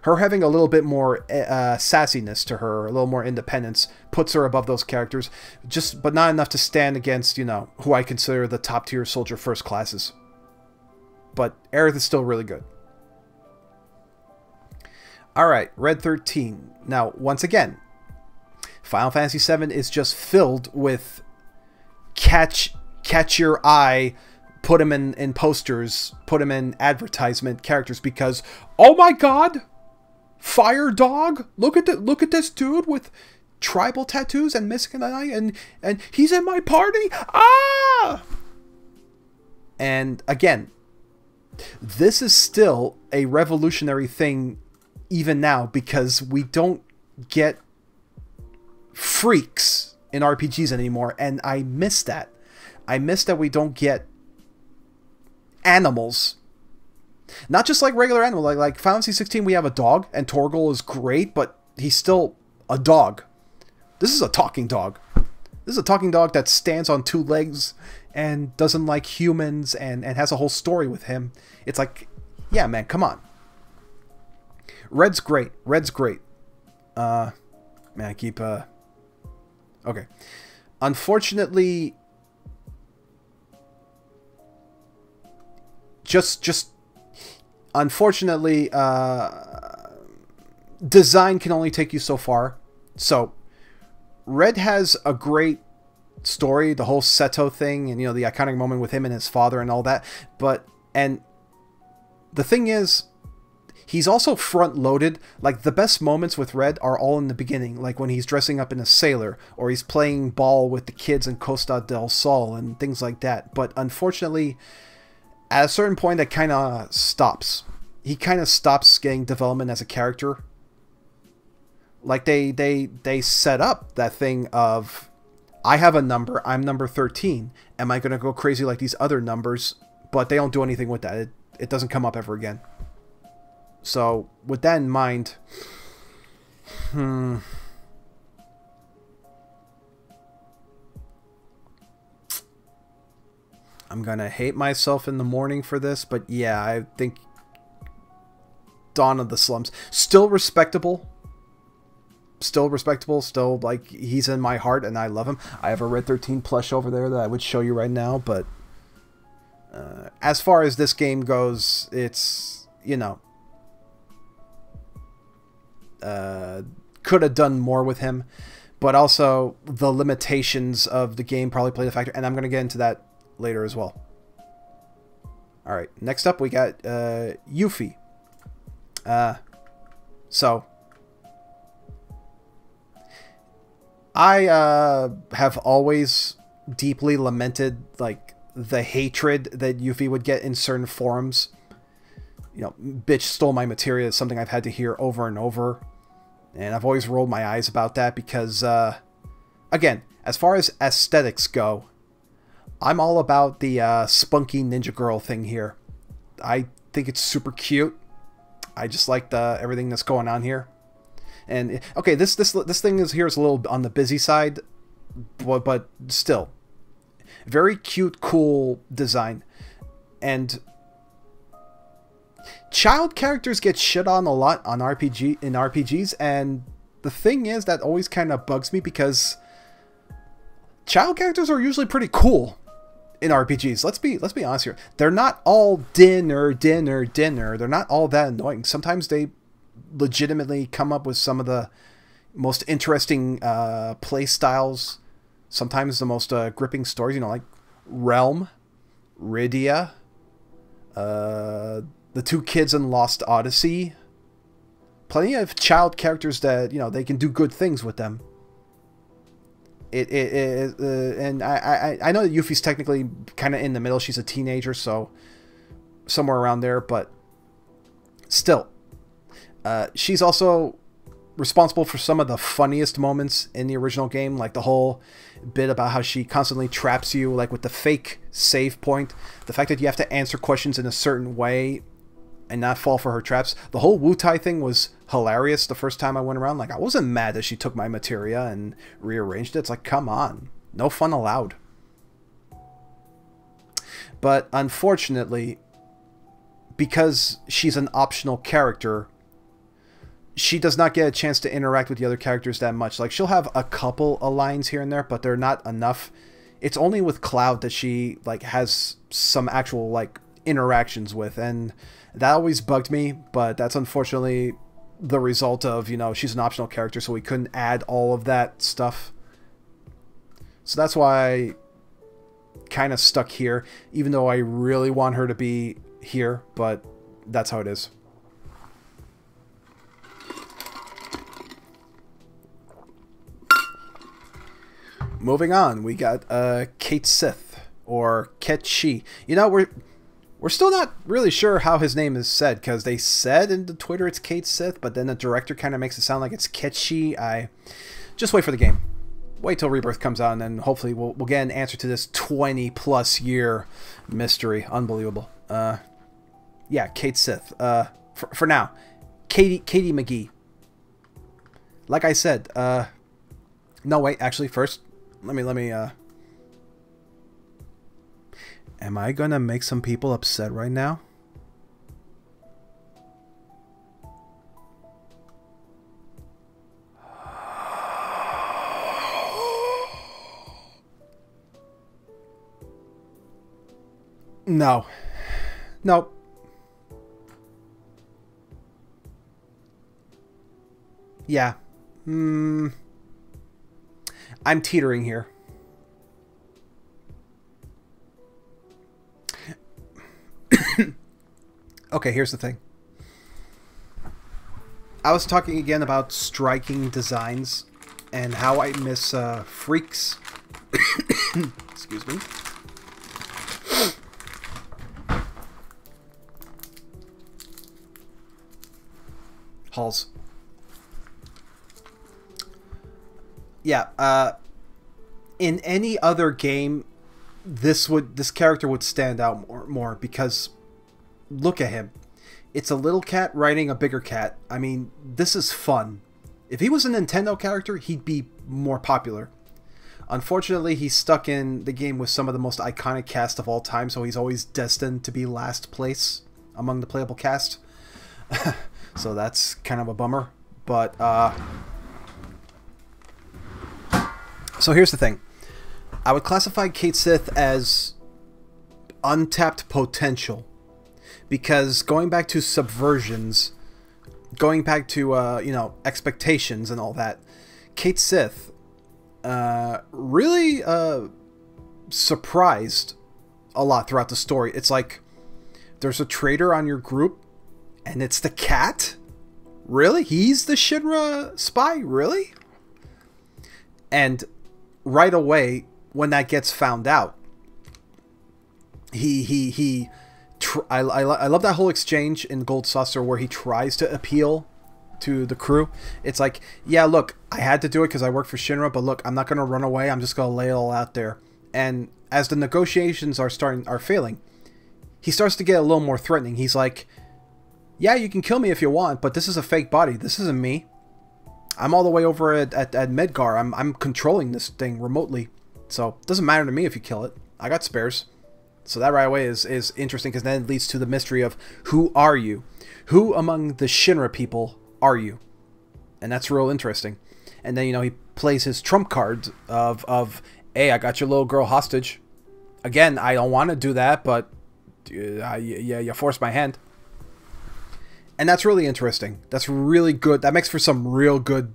Speaker 1: Her having a little bit more sassiness to her, a little more independence, puts her above those characters, but not enough to stand against, you know, who I consider the top tier soldier first classes. But Aerith is still really good. Alright, Red 13. Now, once again, Final Fantasy VII is just filled with catch your eye, put him in posters, put him in advertisement characters, because, oh my god, Fire Dog, look at this dude with tribal tattoos and missing an eye, and he's in my party. Ah! And again, this is still a revolutionary thing even now, because we don't get freaks in RPGs anymore, and I miss that. I miss that we don't get animals. Not just like regular animal, like Final Fantasy 16 we have a dog, and Torgal is great, but he's still a dog. This is a talking dog. This is a talking dog that stands on two legs and doesn't like humans, and has a whole story with him. It's like, yeah, man, come on. Red's great. Red's great. Man, I keep, okay. Unfortunately, unfortunately, design can only take you so far. So, Red has a great story, the whole Seto thing, and, you know, the iconic moment with him and his father and all that. And the thing is, he's also front-loaded. Like, the best moments with Red are all in the beginning, like when he's dressing up in a sailor, or he's playing ball with the kids in Costa del Sol, and things like that. But unfortunately, at a certain point, that kind of stops. He kind of stops getting development as a character. Like, they set up that thing of, I have a number, I'm number 13. Am I going to go crazy like these other numbers? But they don't do anything with that. It doesn't come up ever again. So, with that in mind, I'm gonna hate myself in the morning for this, but yeah, I think Dawn of the Slums, still respectable, still, like, he's in my heart and I love him. I have a Red 13 plush over there that I would show you right now, but As far as this game goes, it's, you know, could have done more with him, but also the limitations of the game probably played a factor, and I'm going to get into that later as well. Alright, next up we got Yuffie. So I have always deeply lamented like the hatred that Yuffie would get in certain forums. You know, bitch stole my materia is something I've had to hear over and over. And I've always rolled my eyes about that because, again, as far as aesthetics go, I'm all about the spunky ninja girl thing here. I think it's super cute. I just like everything that's going on here. And okay, this thing is a little on the busy side, but still, very cute, cool design. And child characters get shit on a lot on RPGs, and the thing is that always kind of bugs me because child characters are usually pretty cool in RPGs. Let's be honest here. They're not all dinner. They're not all that annoying. Sometimes they legitimately come up with some of the most interesting play styles. Sometimes the most gripping stories. You know, like Realm, Rydia, the two kids in Lost Odyssey. Plenty of child characters that, you know, they can do good things with them. And I know that Yuffie's technically kind of in the middle. She's a teenager, so somewhere around there. But still, she's also responsible for some of the funniest moments in the original game, like the whole bit about how she constantly traps you, like with the fake save point, the fact that you have to answer questions in a certain way and not fall for her traps. The whole Wu-Tai thing was hilarious the first time I went around. Like, I wasn't mad that she took my materia and rearranged it. It's like, come on, no fun allowed. But unfortunately, because she's an optional character, she does not get a chance to interact with the other characters that much. Like, she'll have a couple of lines here and there, but they're not enough. It's only with Cloud that she like has some actual like interactions with, and that always bugged me. But that's unfortunately the result of, you know, she's an optional character, so we couldn't add all of that stuff. So that's why I kind of stuck here, even though I really want her to be here, but that's how it is. Moving on, we got Cait Sith, or Ketchi. You know, we're still not really sure how his name is said, because they said in the Twitter it's Cait Sith, but then the director kind of makes it sound like it's Ketchi. I just wait for the game. Wait till Rebirth comes out, and then hopefully we'll get an answer to this 20+ year mystery. Unbelievable. Yeah, Cait Sith. For now, Katie McGee. Like I said, no, wait, actually, first, let me, am I gonna make some people upset right now? No. Nope. Yeah. I'm teetering here. Okay, here's the thing. I was talking again about striking designs and how I miss Freaks. Excuse me. Halls. Yeah, in any other game, this character would stand out more because look at him. It's a little cat riding a bigger cat. I mean, this is fun. If he was a Nintendo character, he'd be more popular. Unfortunately, he's stuck in the game with some of the most iconic cast of all time, so he's always destined to be last place among the playable cast. So that's kind of a bummer. But, so here's the thing. I would classify Cait Sith as untapped potential. Because going back to subversions, going back to, you know, expectations and all that, Cait Sith really surprised a lot throughout the story. It's like, there's a traitor on your group, and it's the cat? Really? He's the Shinra spy? Really? And right away, when that gets found out, I love that whole exchange in Gold Saucer where he tries to appeal to the crew. It's like, yeah, look, I had to do it because I work for Shinra, but look, I'm not going to run away. I'm just going to lay it all out there. And as the negotiations are failing, he starts to get a little more threatening. He's like, yeah, you can kill me if you want, but this is a fake body. This isn't me. I'm all the way over at Medgar. I'm controlling this thing remotely. So it doesn't matter to me if you kill it. I got spares. So that right away is interesting, because then it leads to the mystery of, who are you? Who among the Shinra people are you? And that's real interesting. And then, you know, he plays his trump card of hey, I got your little girl hostage. Again, I don't want to do that, but yeah, you forced my hand. And that's really interesting. That's really good. That makes for some real good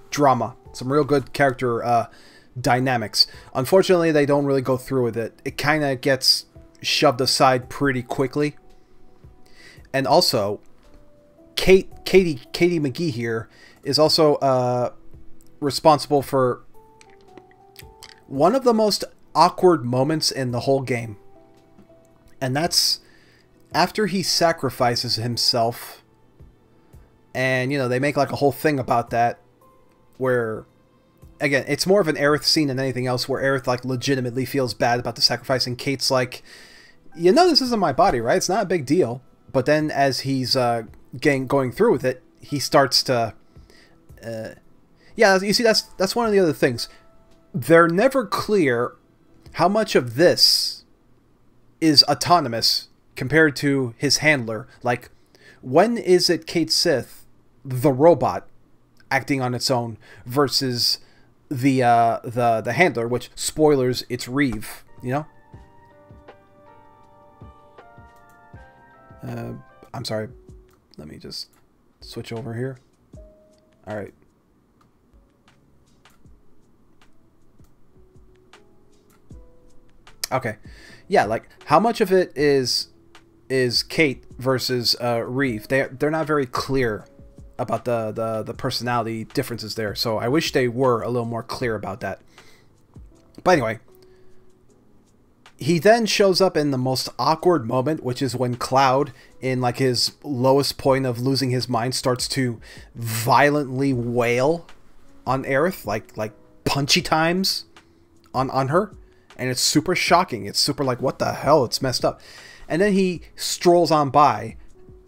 Speaker 1: drama. Some real good character dynamics. Unfortunately, they don't really go through with it. It kind of gets shoved aside pretty quickly. And also, Katie McGee here is also responsible for one of the most awkward moments in the whole game. And that's after he sacrifices himself. And, you know, they make like a whole thing about that, where, again, it's more of an Aerith scene than anything else, where Aerith like legitimately feels bad about the sacrifice, and Kate's like, you know, this isn't my body, right? It's not a big deal. But then as he's going through with it, he starts to yeah, you see, that's one of the other things. They're never clear how much of this is autonomous compared to his handler. Like, when is it Cait Sith, the robot, acting on its own, versus the handler, which, spoilers, it's Reeve, you know? I'm sorry. Let me just switch over here. All right. Okay. Yeah, like, how much of it is Cait versus Reeve? They're not very clear about the personality differences there. So I wish they were a little more clear about that. But anyway, he then shows up in the most awkward moment, which is when Cloud, in like his lowest point of losing his mind, starts to violently wail on Aerith, like punchy times on her. And it's super shocking. It's super like, what the hell? It's messed up. And then he strolls on by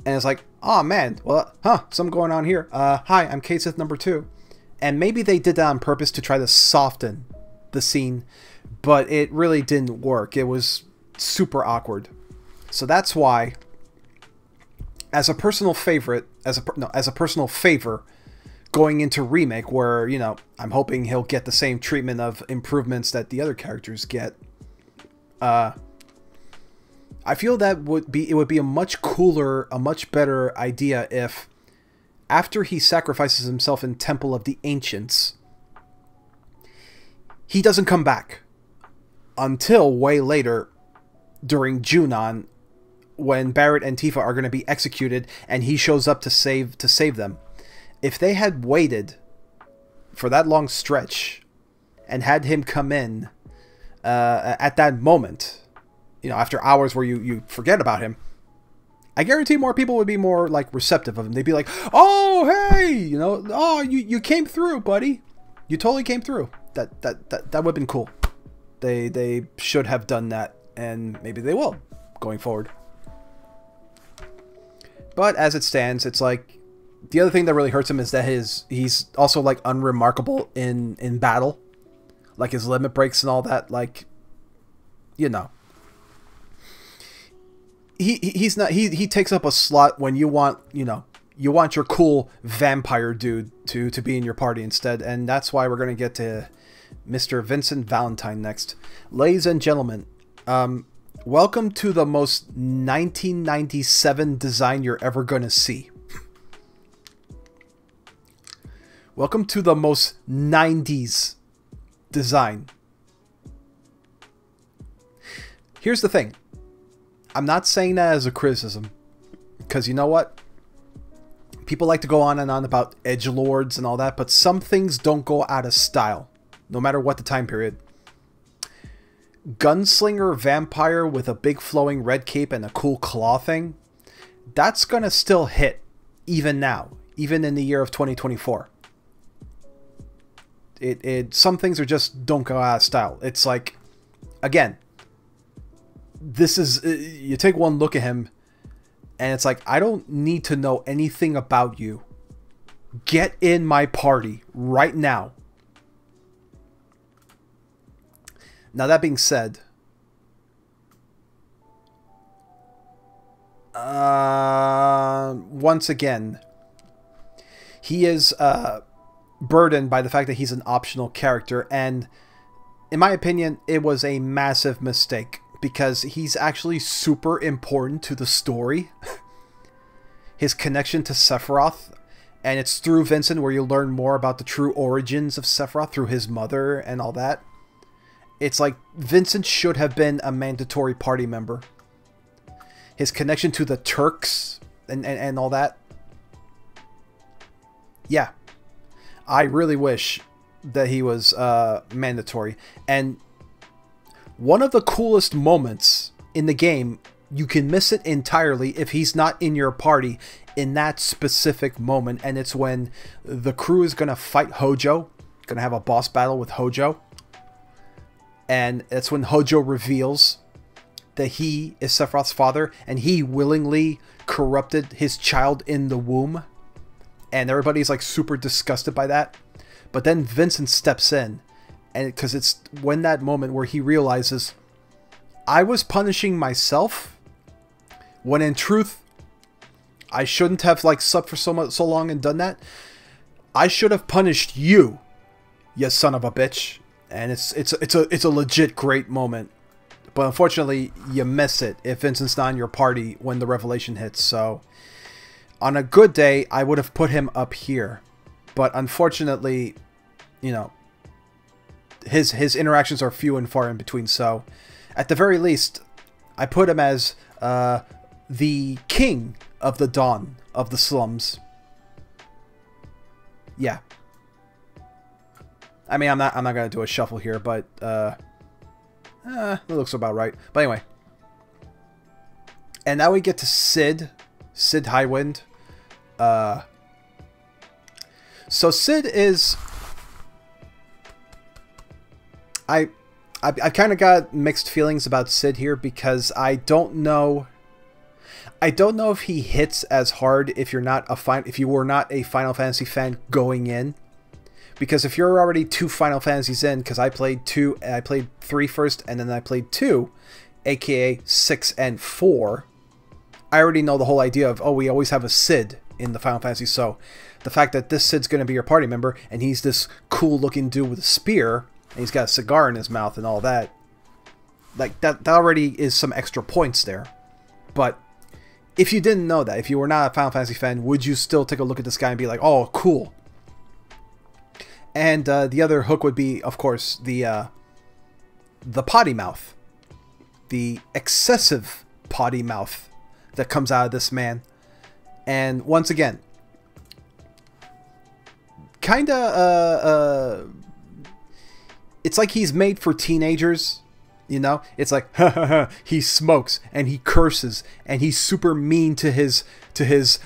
Speaker 1: and it's like, oh man, well, something going on here. Hi, I'm Cait Sith number 2. And maybe they did that on purpose to try to soften the scene, but it really didn't work. It was super awkward. So that's why, as a personal favorite, as a personal favor, going into remake, where, you know, I'm hoping he'll get the same treatment of improvements that the other characters get. I feel that it would be a much cooler, a much better idea if, after he sacrifices himself in Temple of the Ancients, he doesn't come back until way later during Junon, when Barrett and Tifa are going to be executed and he shows up to save them. If they had waited for that long stretch and had him come in at that moment, you know, after hours where you forget about him, I guarantee more people would be more like receptive of him. They'd be like, oh, hey, you know, oh, you came through, buddy. You totally came through. That would have been cool. They should have done that, and maybe they will going forward. But as it stands, it's like, the other thing that really hurts him is that he's also like unremarkable in battle, like his limit breaks and all that. Like, you know, he takes up a slot when you want, you know, you want your cool vampire dude to be in your party instead, and that's why we're gonna get to Mr. Vincent Valentine next. Ladies and gentlemen, Welcome to the most 1997 design you're ever going to see. Welcome to the most 90s design. Here's the thing. I'm not saying that as a criticism, because you know what? People like to go on and on about edgelords and all that, but some things don't go out of style, no matter what the time period. Gunslinger vampire with a big flowing red cape and a cool claw thing, that's gonna still hit even now, even in the year of 2024. Some things are just don't go out of style. It's like, again, this is, you take one look at him and it's like, I don't need to know anything about you. Get in my party right now. Now, that being said, once again, he is burdened by the fact that he's an optional character, and in my opinion, it was a massive mistake, because he's actually super important to the story. His connection to Sephiroth, and it's through Vincent where you learn more about the true origins of Sephiroth through his mother and all that. It's like Vincent should have been a mandatory party member. His connection to the Turks and all that. Yeah. I really wish that he was mandatory. And one of the coolest moments in the game, you can miss it entirely if he's not in your party in that specific moment. And it's when the crew is going to fight Hojo. Going to have a boss battle with Hojo. And that's when Hojo reveals that he is Sephiroth's father, and he willingly corrupted his child in the womb. And everybody's like super disgusted by that. But then Vincent steps in, and because it's when that moment where he realizes, I was punishing myself, when in truth, I shouldn't have like slept for so long and done that. I should have punished you, you son of a bitch. And it's a legit great moment. But unfortunately, you miss it if Vincent's not in your party when the revelation hits. So, on a good day, I would have put him up here. But unfortunately, you know, his interactions are few and far in between. So, at the very least, I put him as the king of the dawn of the slums. Yeah. I mean, I'm not gonna do a shuffle here, but it looks about right. But anyway, and now we get to Sid Highwind. So Sid is, I kind of got mixed feelings about Sid here, because I don't know if he hits as hard if you were not a Final Fantasy fan going in. Because if you're already 2 Final Fantasies in, because I played 3 first, and then I played 2, aka 6 and 4, I already know the whole idea of, oh, we always have a Sid in the Final Fantasy, so the fact that this Sid's going to be your party member, and he's this cool-looking dude with a spear, and he's got a cigar in his mouth and all that, like, that already is some extra points there. But if you didn't know that, if you were not a Final Fantasy fan, would you still take a look at this guy and be like, oh, cool? And the other hook would be, of course, the potty mouth. The excessive potty mouth that comes out of this man. And once again, kind of, it's like he's made for teenagers, you know? It's like, ha ha ha, he smokes, and he curses, and he's super mean to his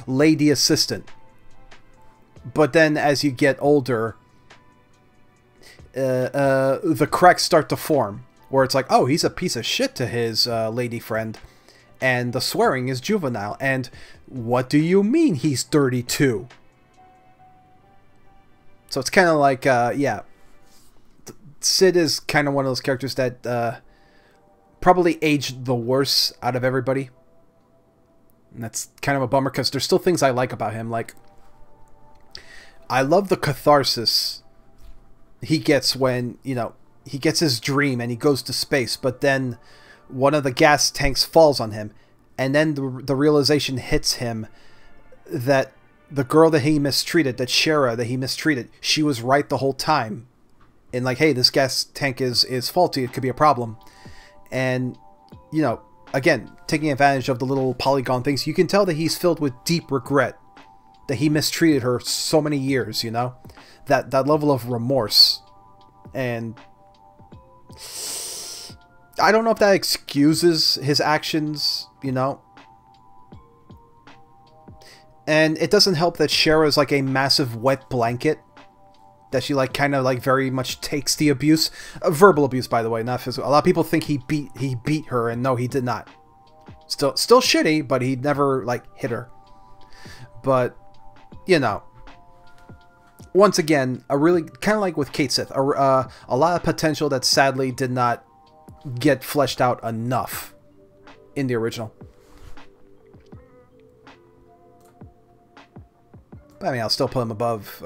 Speaker 1: lady assistant. But then as you get older, the cracks start to form, where it's like, oh, he's a piece of shit to his lady friend, and the swearing is juvenile, and what do you mean he's 32? So it's kind of like, yeah, Sid is kind of one of those characters that probably aged the worst out of everybody, and that's kind of a bummer, because there's still things I like about him. Like, I love the catharsis he gets when, you know, he gets his dream and he goes to space, but then one of the gas tanks falls on him, and then the realization hits him that the girl that he mistreated, that Shara that he mistreated, she was right the whole time. And like, hey, this gas tank is faulty, it could be a problem. And, you know, again, taking advantage of the little polygon things, you can tell that he's filled with deep regret that he mistreated her so many years, you know? That level of remorse. And I don't know if that excuses his actions, you know? And it doesn't help that Shara is like a massive wet blanket. That she like kind of like very much takes the abuse. Verbal abuse, by the way, not physical. A lot of people think he beat her, and no, he did not. Still shitty, but he never like hit her. But, you know, once again, a really kind of like with Kate Sith, a lot of potential that sadly did not get fleshed out enough in the original. But I mean, I'll still put him above.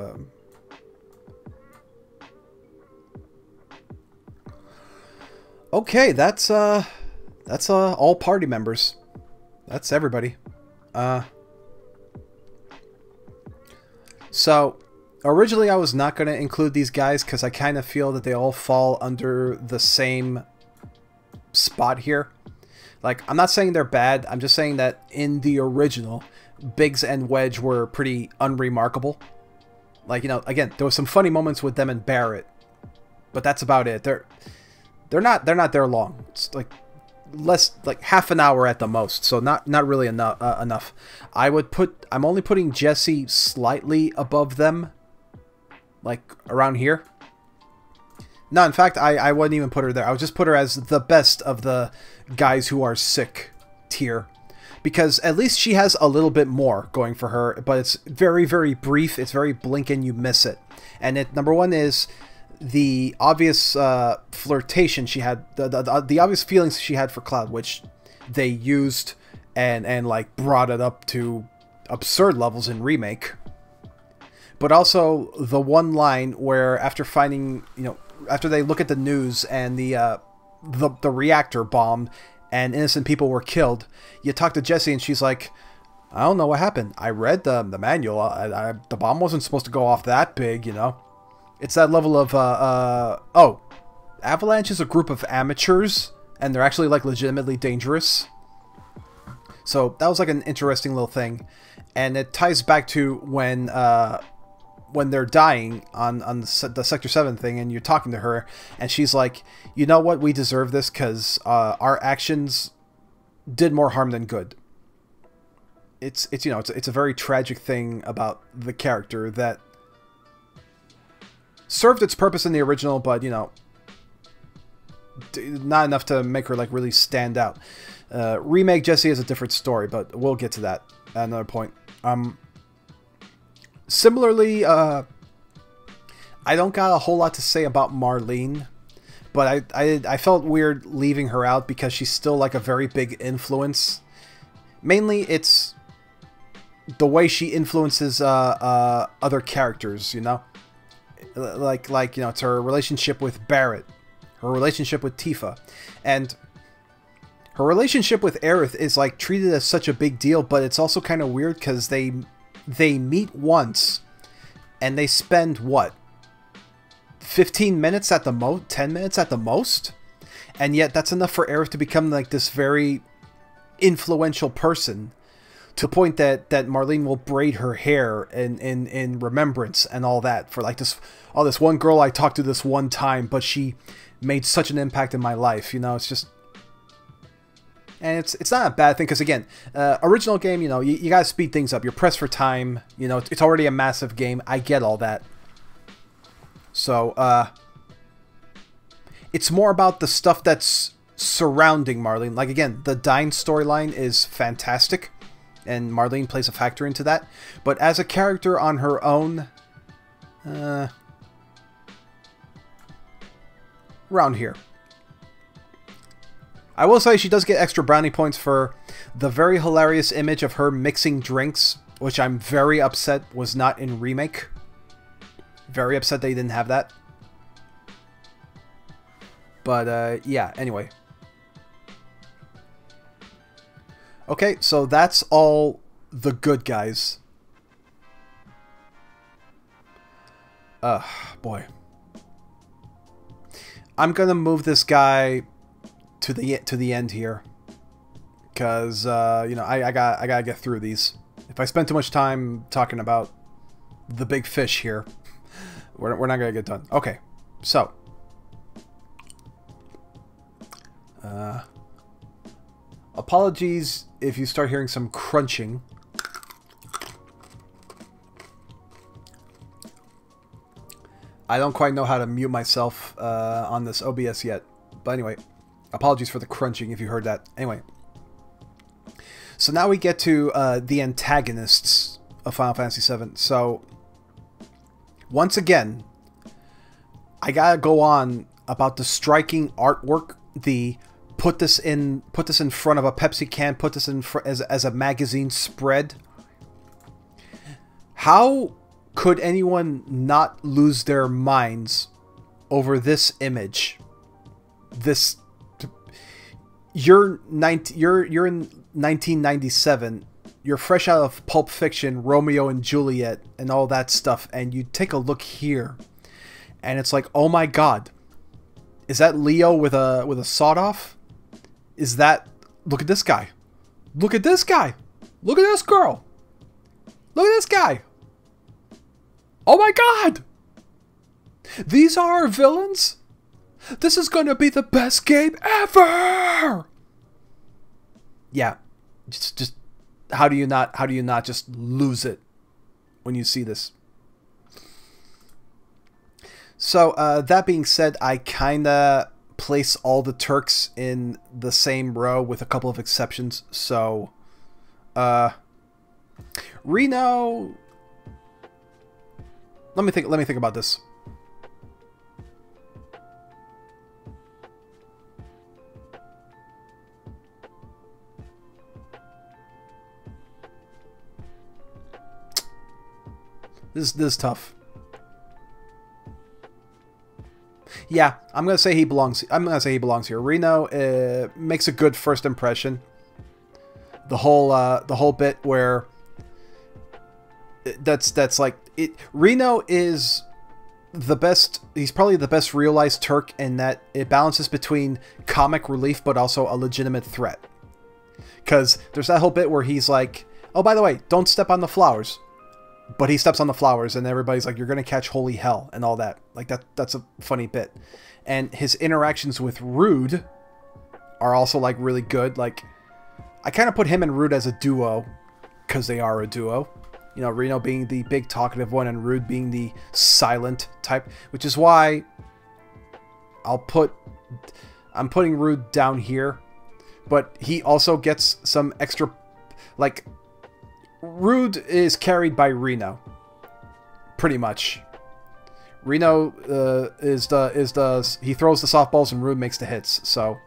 Speaker 1: Okay, that's all party members. That's everybody. So originally I was not going to include these guys because I kind of feel that they all fall under the same spot here. Like, I'm not saying they're bad. I'm just saying that in the original, Biggs and Wedge were pretty unremarkable. Like, you know, again, there was some funny moments with them and Barrett, but that's about it. They're not there long. It's like half an hour at the most, so not really enough. I'm only putting Jessie slightly above them, like around here. No, in fact, I wouldn't even put her there. I would just put her as the best of the guys who are sick tier. Because at least she has a little bit more going for her, but it's very, very brief. It's very blink and you miss it. And number one is the obvious flirtation she had, the obvious feelings she had for Cloud, which they used and like brought it up to absurd levels in Remake. But also the one line where after finding, you know, after they look at the news and the reactor bombed and innocent people were killed, you talk to Jessie and she's like, I don't know what happened. I read the manual. The bomb wasn't supposed to go off that big, you know. It's that level of, oh, Avalanche is a group of amateurs, and they're actually, like, legitimately dangerous. So that was, like, an interesting little thing. And it ties back to when they're dying on the Sector 7 thing, and you're talking to her, and she's like, you know what, we deserve this, because our actions did more harm than good. It's you know, it's a very tragic thing about the character that served its purpose in the original, but, you know, not enough to make her, like, really stand out. Remake Jessie is a different story, but we'll get to that at another point. Similarly, I don't got a whole lot to say about Marlene, but I felt weird leaving her out because she's still, like, a very big influence. Mainly, it's the way she influences other characters, you know? Like you know, it's her relationship with Barrett, her relationship with Tifa, and her relationship with Aerith is like treated as such a big deal, but it's also kind of weird because they meet once and they spend what, 15 minutes at the most, 10 minutes at the most, and yet that's enough for Aerith to become like this very influential person, to the point that Marlene will braid her hair in remembrance and all that for like this one girl I talked to this one time, but she made such an impact in my life, you know. It's just, and it's not a bad thing, because again, original game, you know, you gotta speed things up, you're pressed for time, you know, it's already a massive game, I get all that. So it's more about the stuff that's surrounding Marlene. Like, again, the Dyne storyline is fantastic, and Marlene plays a factor into that. But as a character on her own, around here. I will say she does get extra brownie points for the very hilarious image of her mixing drinks, which I'm very upset was not in Remake. Very upset they didn't have that. But, yeah, anyway. Okay, so that's all the good guys. Boy. I'm gonna move this guy to the end here, because you know, I gotta get through these. If I spend too much time talking about the big fish here, we're not gonna get done. Okay, so apologies if you start hearing some crunching. I don't quite know how to mute myself on this OBS yet. But anyway, apologies for the crunching if you heard that. Anyway. So now we get to the antagonists of Final Fantasy VII. So, once again, I gotta go on about the striking artwork, the put this in front of a Pepsi can, put this in as a magazine spread. How could anyone not lose their minds over this image? This, you're in 1997. You're fresh out of Pulp Fiction, Romeo and Juliet, and all that stuff, and you take a look here, and it's like, oh my God, is that Leo with a sawed off? Is that? Look at this guy. Look at this guy. Look at this girl. Look at this guy. Oh my God! These are our villains? This is gonna be the best game ever! Yeah, just how do you not just lose it when you see this? So that being said, I kinda place all the Turks in the same row with a couple of exceptions. So Reno. Let me think about this. This is tough. Yeah, I'm gonna say he belongs. I'm gonna say he belongs here. Reno makes a good first impression. The whole bit where that's like it. Reno is the best. He's probably the best realized Turk in that it balances between comic relief but also a legitimate threat. Because there's that whole bit where he's like, "Oh, by the way, don't step on the flowers." But he steps on the flowers, and everybody's like, "You're gonna catch holy hell," and all that. Like that's a funny bit. And his interactions with Rude are also like really good. Like, I kind of put him and Rude as a duo because they are a duo. You know, Reno being the big talkative one and Rude being the silent type, which is why I'm putting Rude down here, but he also gets some extra, like, Rude is carried by Reno, pretty much. Reno he throws the softballs and Rude makes the hits. So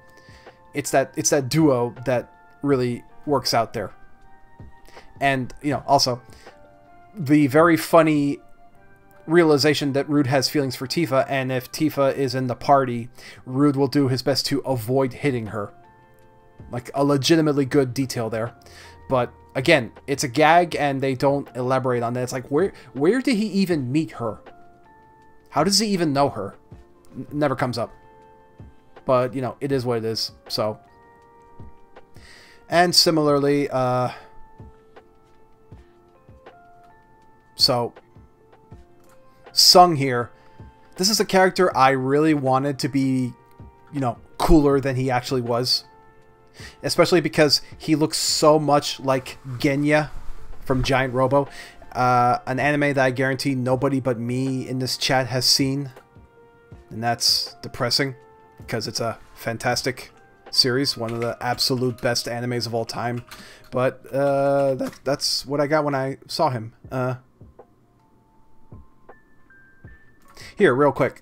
Speaker 1: it's that duo that really works out there. And you know, also the very funny realization that Rude has feelings for Tifa, and if Tifa is in the party, Rude will do his best to avoid hitting her. Like a legitimately good detail there. But again, it's a gag and they don't elaborate on that. It's like, where did he even meet her? How does he even know her? Never comes up. But, you know, it is what it is. So. And similarly, so Sung here. This is a character I really wanted to be, you know, cooler than he actually was. Especially because he looks so much like Genya from Giant Robo. An anime that I guarantee nobody but me in this chat has seen. And that's depressing, because it's a fantastic series. One of the absolute best animes of all time. But that's what I got when I saw him. Here, real quick.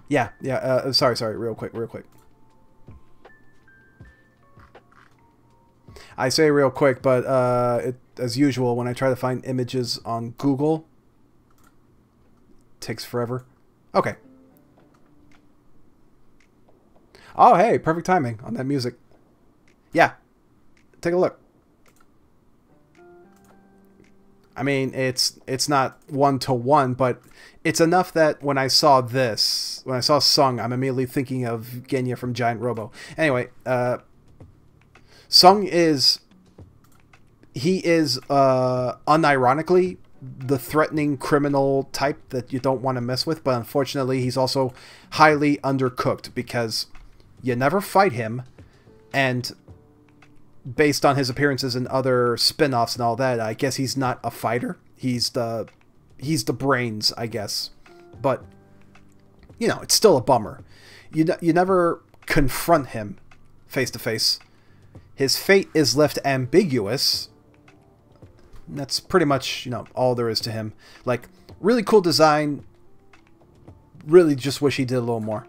Speaker 1: Yeah, sorry, real quick. I say real quick, but as usual, when I try to find images on Google, it takes forever. Okay. Oh, hey, perfect timing on that music. Yeah, take a look. I mean, it's not one-to-one, but it's enough that when I saw this, when I saw Sung, I'm immediately thinking of Genya from Giant Robo. Anyway, Sung is... He is, unironically, the threatening criminal type that you don't want to mess with, but unfortunately he's also highly undercooked because you never fight him, and based on his appearances in other spin-offs and all that, I guess he's not a fighter. He's the brains, I guess. But, you know, it's still a bummer. You never confront him face-to-face. His fate is left ambiguous. That's pretty much, you know, all there is to him. Like, really cool design. Really just wish he did a little more.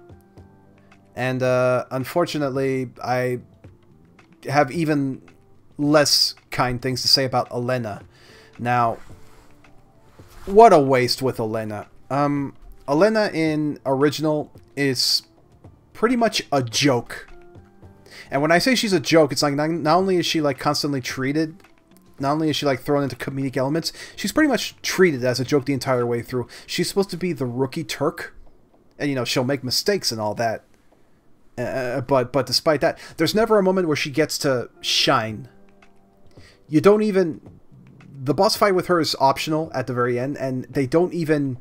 Speaker 1: And, unfortunately, I have even less kind things to say about Elena. Now, what a waste with Elena. Elena in original is pretty much a joke. And when I say she's a joke, it's like not only is she like constantly treated, not only is she like thrown into comedic elements, she's pretty much treated as a joke the entire way through. She's supposed to be the rookie Turk, and you know she'll make mistakes and all that. But despite that, there's never a moment where she gets to shine. You don't even... The boss fight with her is optional at the very end, and they don't even...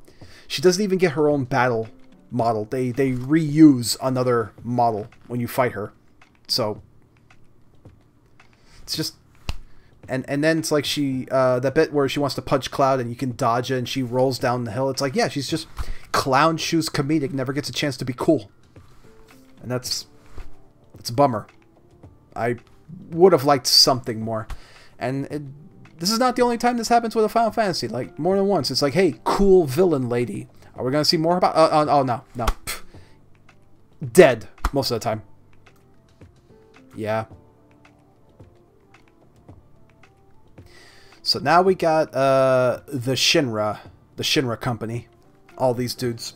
Speaker 1: She doesn't even get her own battle model. They reuse another model when you fight her. So... It's just... And then it's like she... that bit where she wants to punch Cloud and you can dodge it and she rolls down the hill. It's like, yeah, she's just clown shoes comedic, never gets a chance to be cool. And it's a bummer. I would have liked something more. And this is not the only time this happens with a Final Fantasy. Like, more than once. It's like, hey, cool villain lady. Are we going to see more about... oh, no. No. Pfft. Dead. Most of the time. Yeah. So now we got the Shinra. The Shinra company. All these dudes.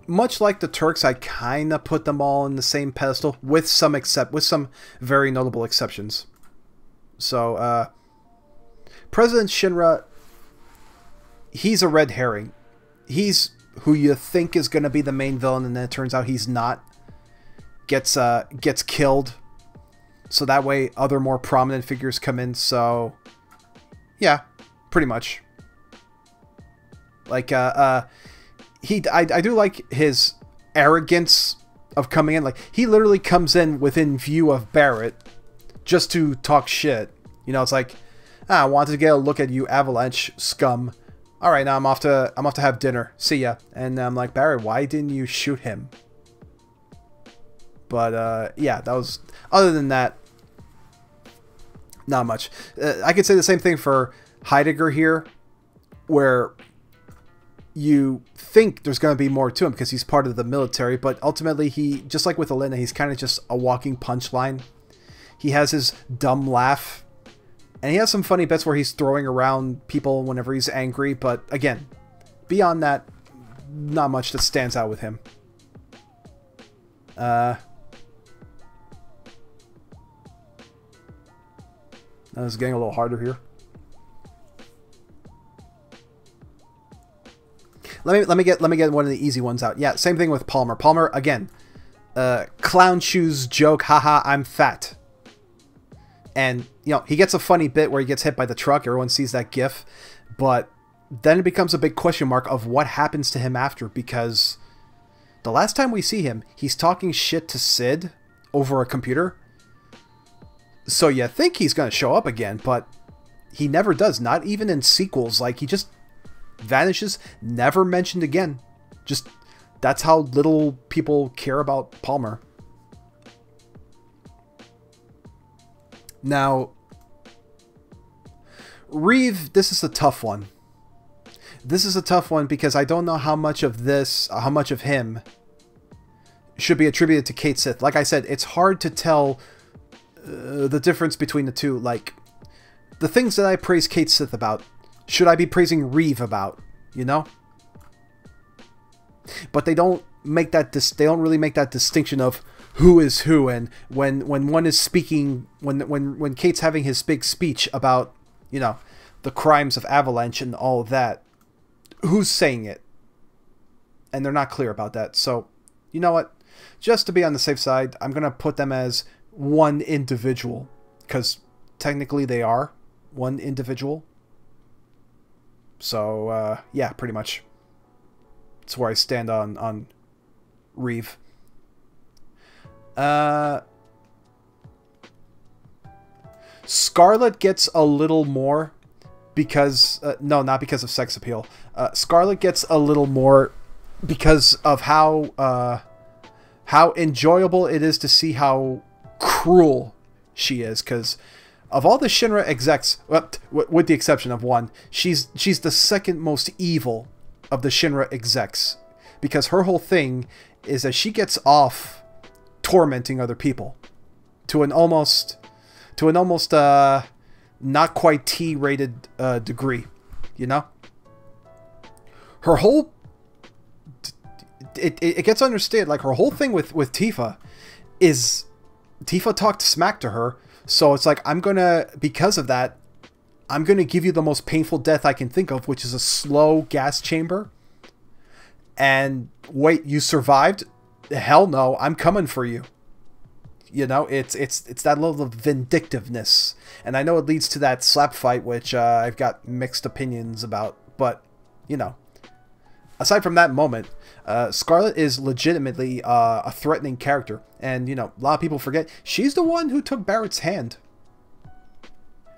Speaker 1: Much like the Turks, I kind of put them all in the same pedestal, with some very notable exceptions. So, President Shinra, he's a red herring. He's who you think is going to be the main villain, and then it turns out he's not. Gets killed, so that way other more prominent figures come in. So, yeah, pretty much. Like, I do like his arrogance of coming in. Like, he literally comes in within view of Barrett just to talk shit. You know, it's like, I wanted to get a look at you, Avalanche scum. All right, now I'm off to have dinner. See ya. And I'm like, Barrett, why didn't you shoot him? But yeah, that was... Other than that, not much. I could say the same thing for Heidegger here, where you think there's going to be more to him because he's part of the military, but ultimately he, just like with Elena, he's kind of just a walking punchline. He has his dumb laugh, and he has some funny bits where he's throwing around people whenever he's angry, but again, beyond that, not much that stands out with him. This is getting a little harder here. Let me get one of the easy ones out. Yeah, same thing with Palmer. Palmer, again, clown shoes joke, haha, I'm fat. And, you know, he gets a funny bit where he gets hit by the truck. Everyone sees that gif. But then it becomes a big question mark of what happens to him after, because the last time we see him, he's talking shit to Sid over a computer. So you think he's going to show up again, but he never does. Not even in sequels. Like, he just vanishes, never mentioned again. Just, that's how little people care about Palmer. Now, Reeve, this is a tough one. This is a tough one because I don't know how much of him should be attributed to Kate Sith. Like I said, it's hard to tell the difference between the two. Like, the things that I praise Kate Sith about, should I be praising Reeve about, you know? but they don't make that they don't really make that distinction of who is who. And when one is speaking, when Kate's having his big speech about, you know, the crimes of Avalanche and all of that, who's saying it? And they're not clear about that. So, you know what? Just to be on the safe side, I'm going to put them as one individual, because technically they are one individual. So, yeah, pretty much. That's where I stand on Reeve. Scarlet gets a little more because... no, not because of sex appeal. Scarlet gets a little more because of how enjoyable it is to see how cruel she is. Because of all the Shinra execs, well, with the exception of one, she's the second most evil of the Shinra execs. Because her whole thing is that she gets off tormenting other people to an almost not quite T-rated degree, you know. Her whole it gets understood, like, her whole thing with Tifa is Tifa talked smack to her, so it's like, because of that, I'm gonna give you the most painful death I can think of, which is a slow gas chamber. And wait, you survived? Hell no, I'm coming for you. You know, it's that level of vindictiveness. And I know it leads to that slap fight, which I've got mixed opinions about. But, you know, aside from that moment, Scarlet is legitimately a threatening character. And, you know, a lot of people forget, she's the one who took Barrett's hand.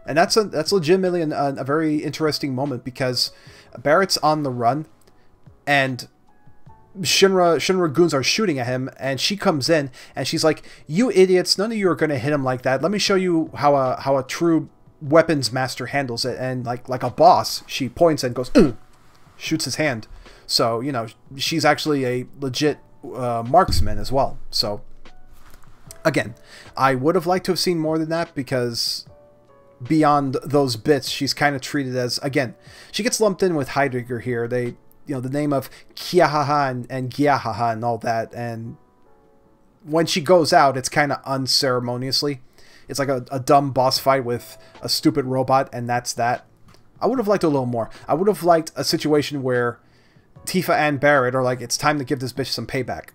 Speaker 1: And that's legitimately a very interesting moment, because Barrett's on the run, and Shinra goons are shooting at him, and she comes in and she's like, "You idiots, none of you are going to hit him like that. Let me show you how a true weapons master handles it." And like a boss, she points and goes, "Ugh," shoots his hand. So, you know, she's actually a legit marksman as well. So again, I would have liked to have seen more than that, because beyond those bits, she's kind of treated as, again, she gets lumped in with Heidegger here. They, you know, the name of Kiahaha and Giahaha and all that, and when she goes out, it's kind of unceremoniously. It's like a dumb boss fight with a stupid robot, and that's that. I would have liked a little more. I would have liked a situation where Tifa and Barrett are like, it's time to give this bitch some payback.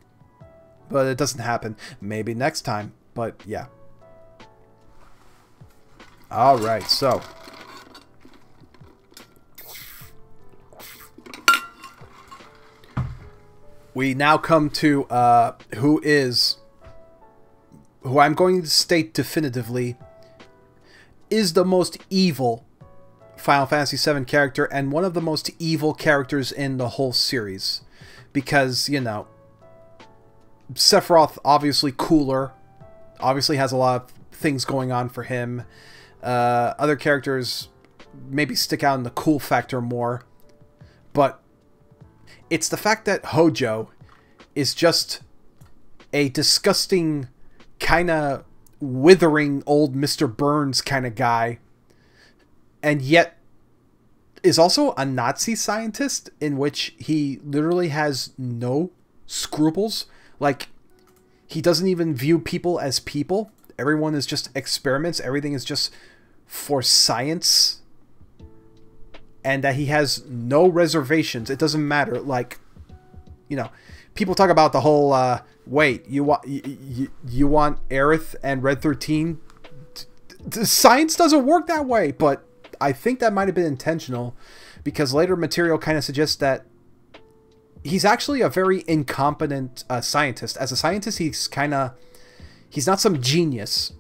Speaker 1: But it doesn't happen. Maybe next time, but yeah. Alright, so... we now come to who I'm going to state definitively is the most evil Final Fantasy VII character, and one of the most evil characters in the whole series. Because, you know, Sephiroth, obviously cooler, obviously has a lot of things going on for him. Other characters maybe stick out in the cool factor more, but it's the fact that Hojo is just a disgusting, kind of withering old Mr. Burns kind of guy, and yet is also a Nazi scientist in which he literally has no scruples. Like, he doesn't even view people as people. Everyone is just experiments. Everything is just for science. And that he has no reservations. It doesn't matter. Like, you know, people talk about the whole, wait, you want Aerith and Red 13? Science doesn't work that way, but I think that might have been intentional, because later material kind of suggests that he's actually a very incompetent scientist. As a scientist, he's not some genius.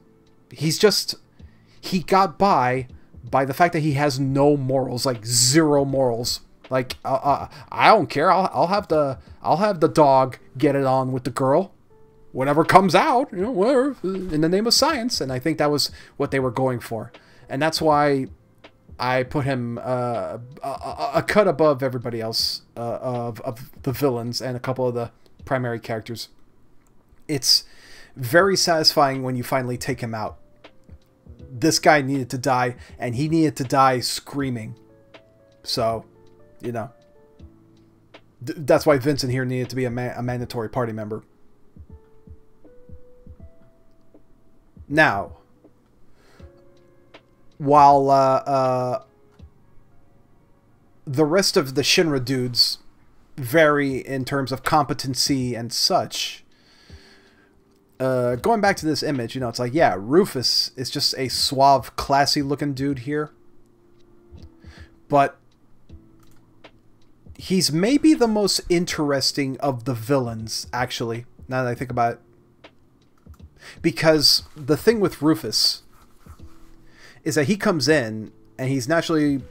Speaker 1: He got by the fact that he has no morals, like zero morals. Like, I don't care. I'll have the dog get it on with the girl, whatever comes out, you know, whatever, in the name of science. And I think that was what they were going for, and that's why I put him a cut above everybody else of the villains and a couple of the primary characters. It's very satisfying when you finally take him out. This guy needed to die, and he needed to die screaming. So, you know. That's why Vincent here needed to be a mandatory party member. Now, while the rest of the Shinra dudes vary in terms of competency and such, going back to this image, you know, it's like, yeah, Rufus is just a suave, classy-looking dude here. But he's maybe the most interesting of the villains, actually, now that I think about it. Because the thing with Rufus is that he comes in and he's naturally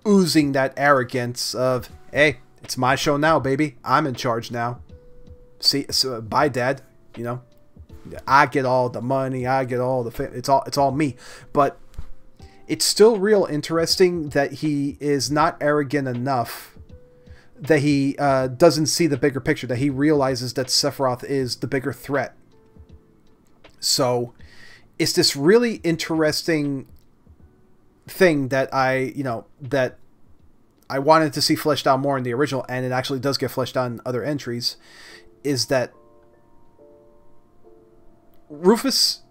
Speaker 1: oozing that arrogance of, hey, it's my show now, baby. I'm in charge now. See, so, bye, Dad. You know, I get all the money. I get all the it's all me. But it's still real interesting that he is not arrogant enough that he doesn't see the bigger picture, that he realizes that Sephiroth is the bigger threat. So it's this really interesting thing that I wanted to see fleshed out more in the original, and it actually does get fleshed out in other entries, is that Rufus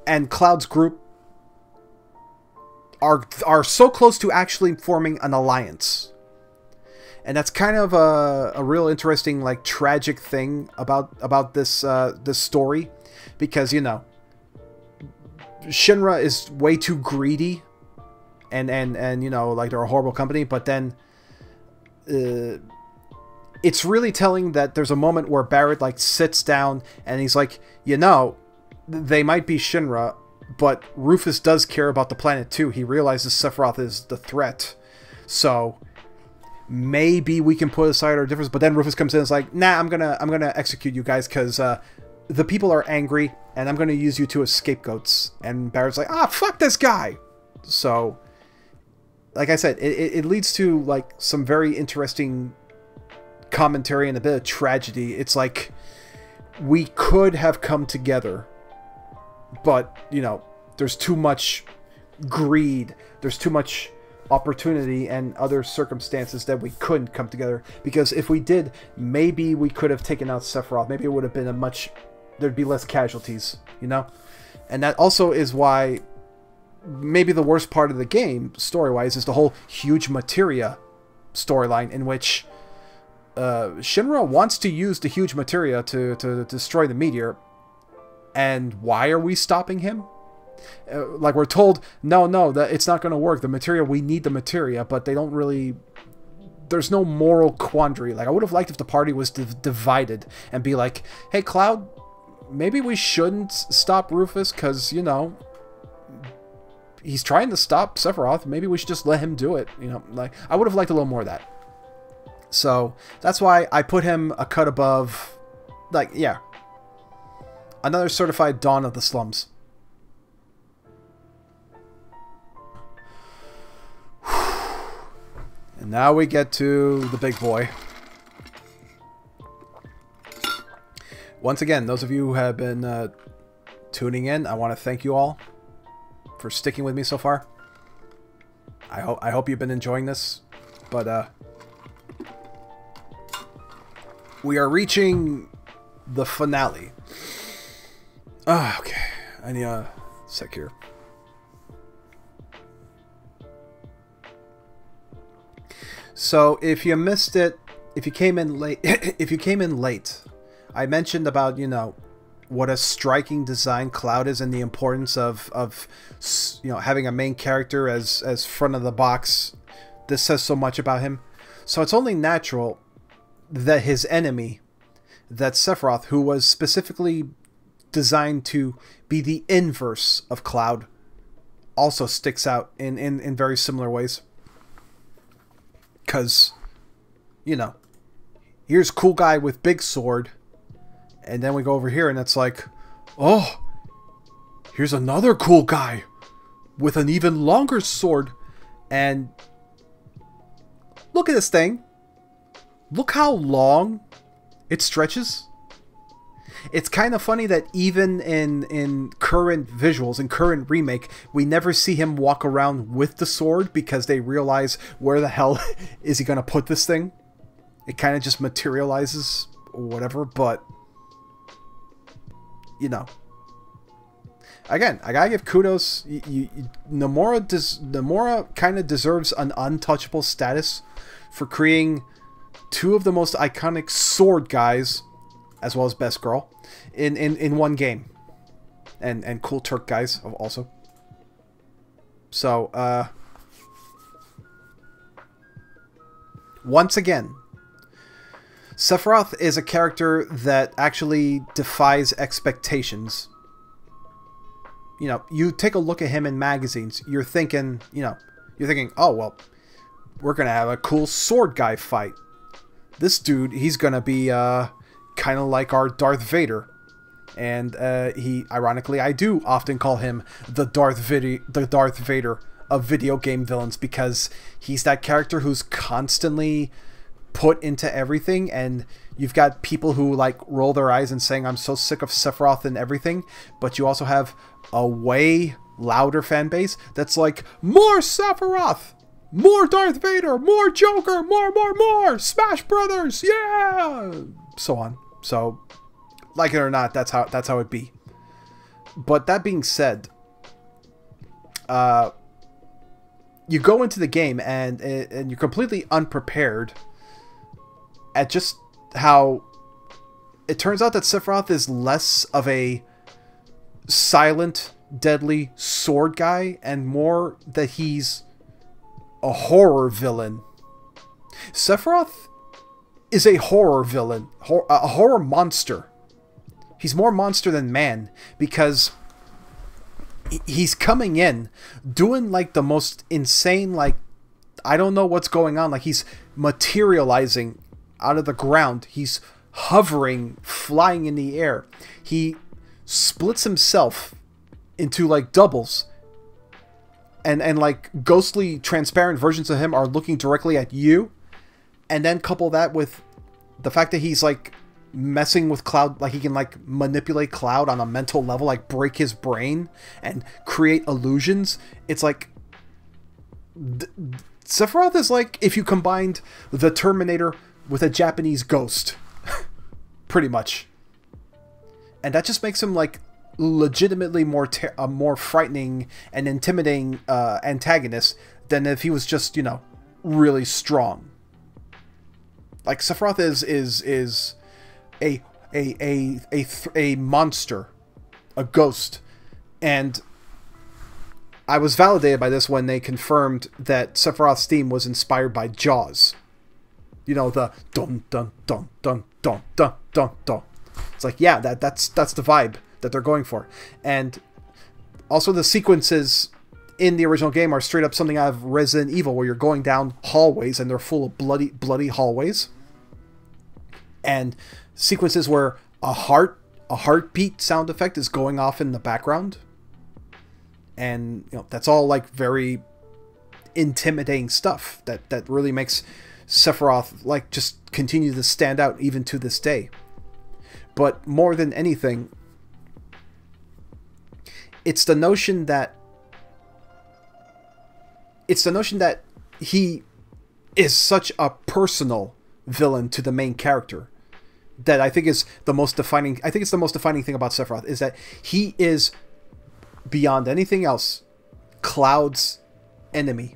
Speaker 1: and Cloud's group are so close to actually forming an alliance. And that's kind of a real interesting, like, tragic thing about this this story, because, you know, Shinra is way too greedy, and you know, like, they're a horrible company. But then it's really telling that there's a moment where Barrett, like, sits down and he's like, you know, they might be Shinra, but Rufus does care about the planet too. He realizes Sephiroth is the threat, so maybe we can put aside our difference. But then Rufus comes in and is like, nah, I'm gonna execute you guys, because the people are angry, and I'm gonna use you two as scapegoats. And Barrett's like, ah, fuck this guy. So, like I said, it leads to, like, some very interesting commentary and a bit of tragedy. It's like, we could have come together, but, you know, there's too much greed, there's too much opportunity and other circumstances that we couldn't come together. Because if we did, maybe we could have taken out Sephiroth. Maybe it would have been there'd be less casualties, you know? And that also is why maybe the worst part of the game, story-wise, is the whole huge materia storyline, in which Shinra wants to use the huge materia to destroy the meteor. And why are we stopping him? Like, we're told, no, that it's not going to work. The materia, we need the materia, but they don't really... There's no moral quandary. Like, I would have liked if the party was divided and be like, hey, Cloud, maybe we shouldn't stop Rufus, because, you know, he's trying to stop Sephiroth. Maybe we should just let him do it. You know, like, I would have liked a little more of that. So that's why I put him a cut above, like, yeah, another certified Dawn of the Slums. And now we get to the big boy. Once again, those of you who have been tuning in, I want to thank you all for sticking with me so far. I hope you've been enjoying this, but we are reaching the finale. Okay, I need a sec here. So if you missed it, if you came in late, I mentioned about, you know, what a striking design Cloud is, and the importance of you know, having a main character as front of the box. This says so much about him. So it's only natural that his enemy, that Sephiroth, who was specifically designed to be the inverse of Cloud, also sticks out in very similar ways. Because, you know, here's cool guy with big sword, and then we go over here and it's like, oh, here's another cool guy with an even longer sword, and look at this thing. Look how long it stretches. It's kind of funny that even in current visuals, in current remake, we never see him walk around with the sword, because they realize, where the hell is he going to put this thing? It kind of just materializes or whatever, but you know. Again, I gotta give kudos. Nomura kind of deserves an untouchable status for creating two of the most iconic sword guys, as well as best girl, in one game, and cool Turk guys also. So once again, Sephiroth is a character that actually defies expectations. You know, you take a look at him in magazines, you're thinking, oh, well, we're going to have a cool sword guy fight. This dude, he's going to be kind of like our Darth Vader. And ironically, I do often call him the Darth Vader of video game villains, because he's that character who's constantly put into everything, and you've got people who like roll their eyes and saying, I'm so sick of Sephiroth and everything, but you also have a way louder fan base that's like, more Sephiroth, more Darth Vader, more Joker, more Smash Brothers, yeah, so on. So like it or not, that's how it be. But that being said, you go into the game and you're completely unprepared at just how it turns out that Sephiroth is less of a silent, deadly sword guy and more that he's a horror villain. Sephiroth is a horror villain, a horror monster. He's more monster than man, because he's coming in doing like the most insane, like, I don't know what's going on, like he's materializing out of the ground, he's hovering, flying in the air, he splits himself into like doubles, and like ghostly transparent versions of him are looking directly at you, and then couple that with the fact that he's like messing with Cloud, like he can like manipulate Cloud on a mental level, like break his brain and create illusions. It's like Sephiroth is like if you combined the Terminator with a Japanese ghost. Pretty much. And that just makes him like legitimately more frightening and intimidating antagonist than if he was just, you know, really strong. Like Sephiroth is a monster, a ghost, and I was validated by this when they confirmed that Sephiroth's theme was inspired by Jaws. You know, the dun dun dun dun dun dun dun dun. It's like, yeah, that's the vibe that they're going for. And also the sequences in the original game are straight up something out of Resident Evil, where you're going down hallways and they're full of bloody hallways. And sequences where a heartbeat sound effect is going off in the background. And you know, that's all like very intimidating stuff that really makes Sephiroth like just continue to stand out even to this day. But more than anything, it's the notion that he is such a personal villain to the main character that I think is the most defining. I think it's the most defining thing about Sephiroth, is that he is, beyond anything else, Cloud's enemy.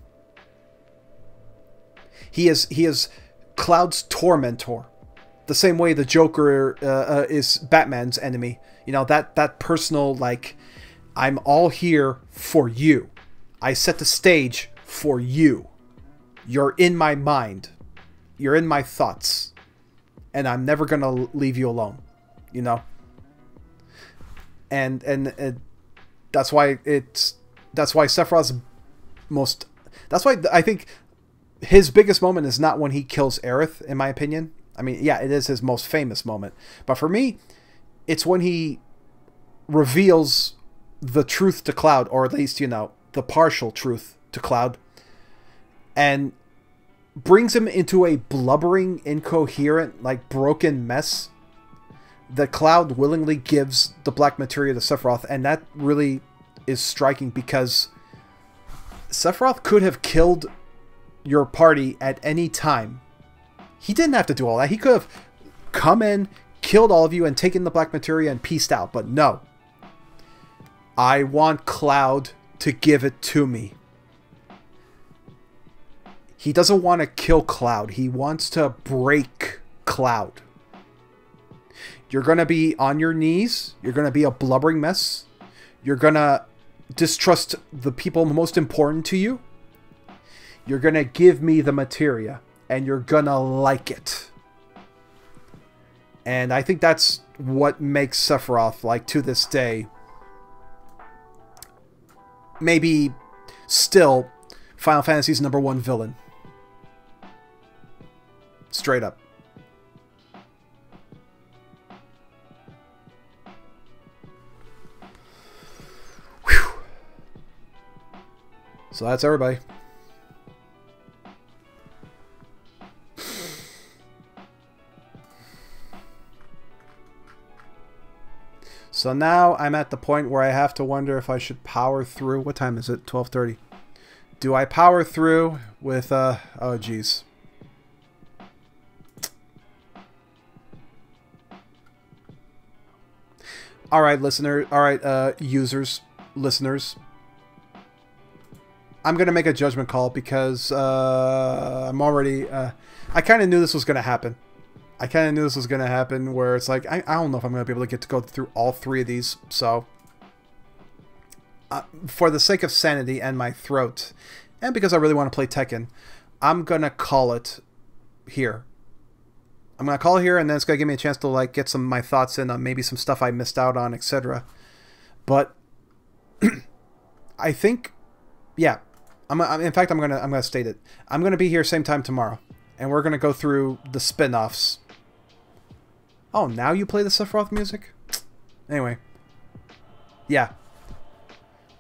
Speaker 1: He is Cloud's tormentor, the same way the Joker is Batman's enemy. You know, that personal, like, I'm all here for you. I set the stage for you. You're in my mind. You're in my thoughts. And I'm never gonna leave you alone. You know? And that's why Sephiroth's most... That's why I think his biggest moment is not when he kills Aerith, in my opinion. I mean, yeah, it is his most famous moment. But for me, it's when he reveals the truth to Cloud, or at least, you know, the partial truth to Cloud, and brings him into a blubbering, incoherent, like, broken mess that Cloud willingly gives the black materia to Sephiroth. And that really is striking, because Sephiroth could have killed your party at any time. He didn't have to do all that. He could have come in, killed all of you, and taken the black materia and pieced out. But no. I want Cloud to give it to me. He doesn't want to kill Cloud. He wants to break Cloud. You're going to be on your knees. You're going to be a blubbering mess. You're going to distrust the people most important to you. You're going to give me the materia. And you're going to like it. And I think that's what makes Sephiroth, like, to this day, maybe still Final Fantasy's #1 villain. Straight up. Whew. So that's everybody. So now I'm at the point where I have to wonder if I should power through. What time is it? 12:30. Do I power through with, oh geez. Alright, listener. Alright, users. Listeners. I'm going to make a judgment call because, I'm already, I kind of knew this was going to happen. I kind of knew this was going to happen where it's like, I don't know if I'm going to be able to go through all 3 of these. So, for the sake of sanity and my throat, and because I really want to play Tekken, I'm going to call it here. I'm going to call it here, and then it's going to give me a chance to like get some of my thoughts in on maybe some stuff I missed out on, etc. But, I think, yeah. In fact, I'm gonna state it. I'm going to be here same time tomorrow, and we're going to go through the spin-offs. Oh, now you play the Sephiroth music? Anyway. Yeah.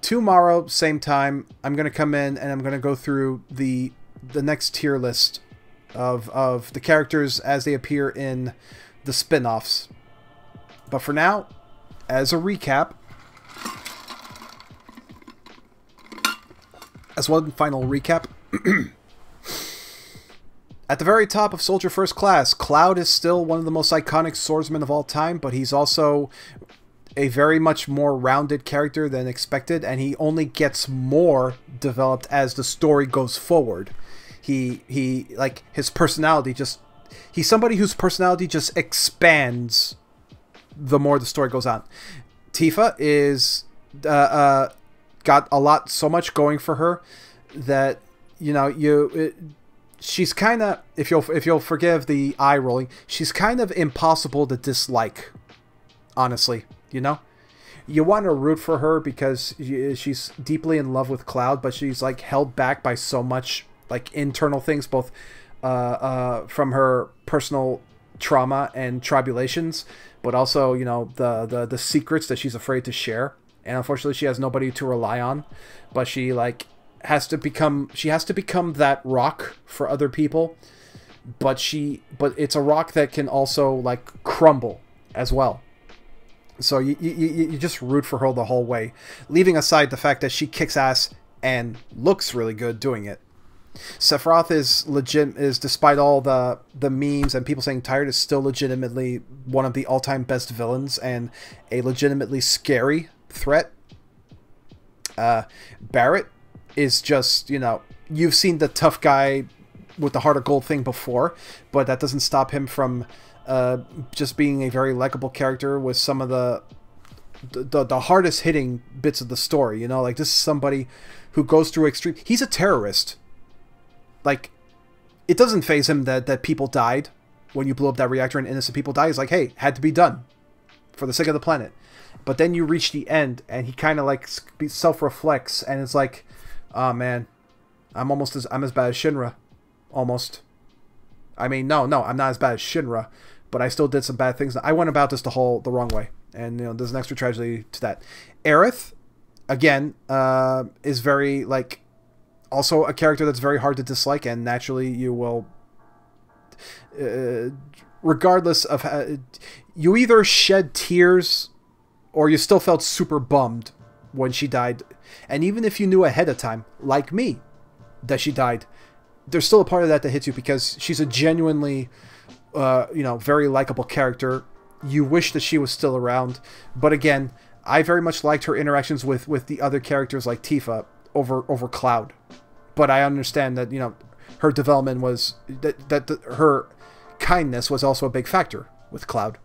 Speaker 1: Tomorrow, same time, I'm going to come in and I'm going to go through the next tier list of the characters as they appear in the spin-offs. But for now, as a recap, as one final recap, at the very top of Soldier First Class, Cloud is still one of the most iconic swordsmen of all time, but he's also a very much more rounded character than expected, and he only gets more developed as the story goes forward. He like, his personality just... He's somebody whose personality just expands the more the story goes on. Tifa is... got a lot, so much going for her that, you know, she's kind of, if you'll forgive the eye rolling, she's kind of impossible to dislike, honestly, you know? You want to root for her because she's deeply in love with Cloud, but she's like held back by so much like internal things, both from her personal trauma and tribulations, but also, you know, the secrets that she's afraid to share. And unfortunately, she has nobody to rely on, but she like has to become that rock for other people. But it's a rock that can also like crumble as well. So you just root for her the whole way, leaving aside the fact that she kicks ass and looks really good doing it. Sephiroth is despite all the memes and people saying tired, is still legitimately one of the all-time best villains and a legitimately scary threat. Barrett is just, you know, you've seen the tough guy with the heart of gold thing before, but that doesn't stop him from just being a very likable character with some of the hardest hitting bits of the story. You know, like, this is somebody who goes through extreme... He's a terrorist. Like, it doesn't faze him that people died when you blew up that reactor and innocent people died. He's like, hey, had to be done for the sake of the planet. But then you reach the end, and he kind of like self-reflects, and it's like, oh man, I'm as bad as Shinra, almost. I mean, no, I'm not as bad as Shinra, but I still did some bad things. I went about this the wrong way, and you know, there's an extra tragedy to that. Aerith, again, is very like also a character that's very hard to dislike, and naturally you will, regardless of how, you either shed tears or you still felt super bummed when she died. And even if you knew ahead of time, like me, that she died, there's still a part of that hits you because she's a genuinely, very likable character. You wish that she was still around. But again, I very much liked her interactions with the other characters like Tifa over Cloud. But I understand that, her development was... that her kindness was also a big factor with Cloud.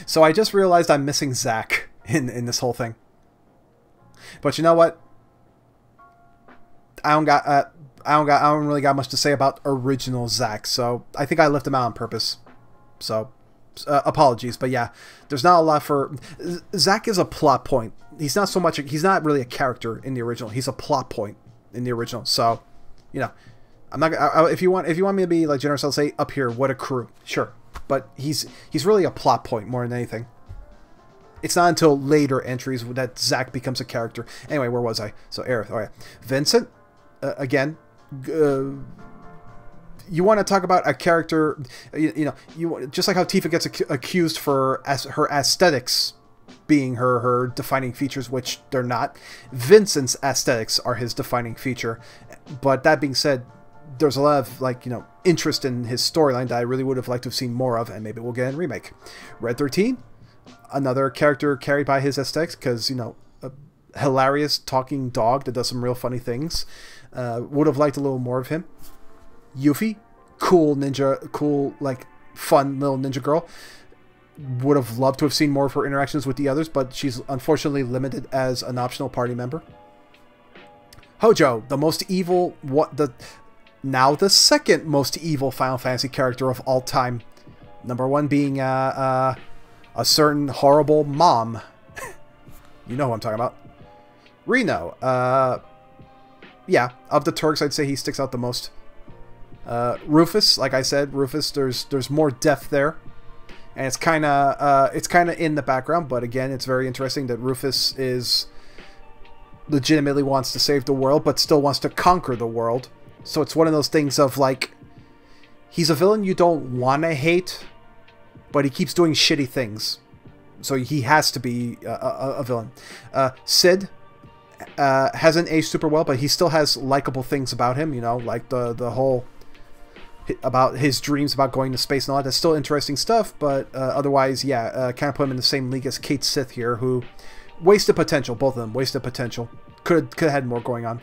Speaker 1: So I just realized I'm missing Zack in this whole thing. But you know what? I don't really got much to say about original Zack, so I think I left him out on purpose. So, apologies, but yeah, there's not a lot for... Zack is a plot point. He's not so much... He's not really a character in the original. He's a plot point in the original. So, I'm not... if you want me to be like generous, I'll say up here, what a crew. Sure. But he's really a plot point more than anything. It's not until later entries that Zack becomes a character. Anyway, where was I? So, Aerith. Oh, yeah. Vincent, again, you want to talk about a character, you just like how Tifa gets accused for her aesthetics being her defining features, which they're not. Vincent's aesthetics are his defining feature. But that being said, there's a lot of, interest in his storyline that I really would have liked to have seen more of, and maybe we'll get in Remake. Red 13, another character carried by his aesthetics, because, a hilarious talking dog that does some real funny things. Would have liked a little more of him. Yuffie, cool ninja, fun little ninja girl. Would have loved to have seen more of her interactions with the others, but she's unfortunately limited as an optional party member. Hojo, the most evil, now the second most evil Final Fantasy character of all time. Number one being a certain horrible mom. You know who I'm talking about. Reno. Yeah, of the Turks, I'd say he sticks out the most. Rufus, like I said, there's more depth there. And it's kind of in the background, but again, it's very interesting that Rufus is legitimately wants to save the world, but still wants to conquer the world. So it's one of those things of he's a villain you don't want to hate, but he keeps doing shitty things. So he has to be a villain. Sid hasn't aged super well, but he still has likable things about him, like the whole... about his dreams about going to space and all that. That's still interesting stuff, but otherwise, yeah, kind of put him in the same league as Kate Sith here, who wasted potential. Both of them wasted potential. Could have had more going on.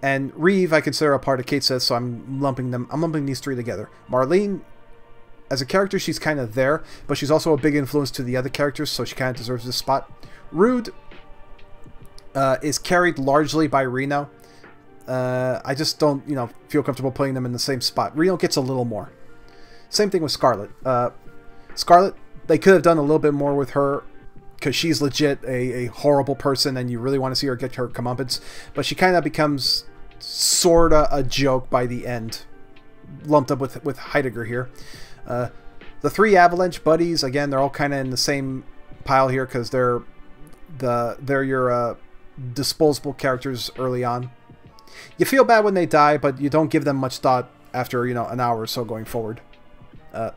Speaker 1: And Reeve, I consider a part of Kate Sith, so I'm lumping these three together. Marlene, as a character, she's kind of there, but she's also a big influence to the other characters, so she kind of deserves this spot. Rude is carried largely by Reno. I just don't, feel comfortable putting them in the same spot. Reno gets a little more. Same thing with Scarlet. Scarlet, they could have done a little bit more with her, because she's legit a horrible person, and you really want to see her get her comeuppance. But she kind of becomes sorta a joke by the end, lumped up with Heidegger here. The three Avalanche buddies, again, they're all kind of in the same pile here, because they're your disposable characters early on. You feel bad when they die, but you don't give them much thought after, an hour or so going forward.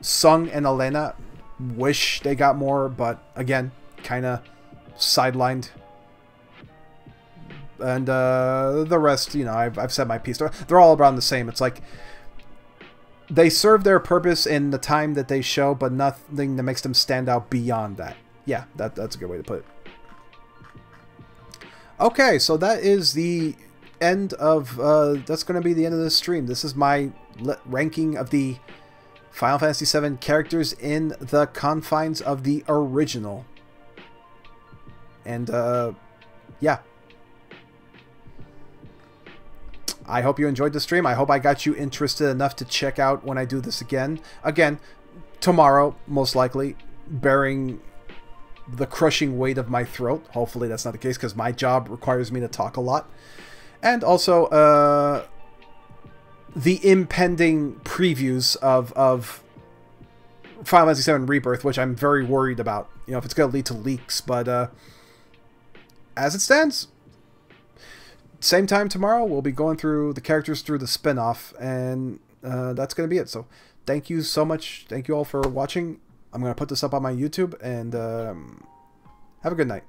Speaker 1: Sung and Elena, wish they got more, but again, kind of sidelined. And the rest, I've said my piece. They're all around the same. It's like they serve their purpose in the time that they show, but nothing that makes them stand out beyond that. Yeah, that's a good way to put it. Okay, so that is the end of that's going to be the end of this stream. This is my ranking of the Final Fantasy VII characters in the confines of the original. And yeah, I hope you enjoyed the stream. I hope I got you interested enough to check out when I do this again tomorrow, most likely, bearing the crushing weight of my throat. Hopefully that's not the case, because my job requires me to talk a lot. And also, the impending previews of Final Fantasy VII Rebirth, which I'm very worried about. If it's going to lead to leaks. But as it stands, same time tomorrow, we'll be going through the characters through the spin-off. And that's going to be it. So thank you so much. Thank you all for watching. I'm going to put this up on my YouTube. And have a good night.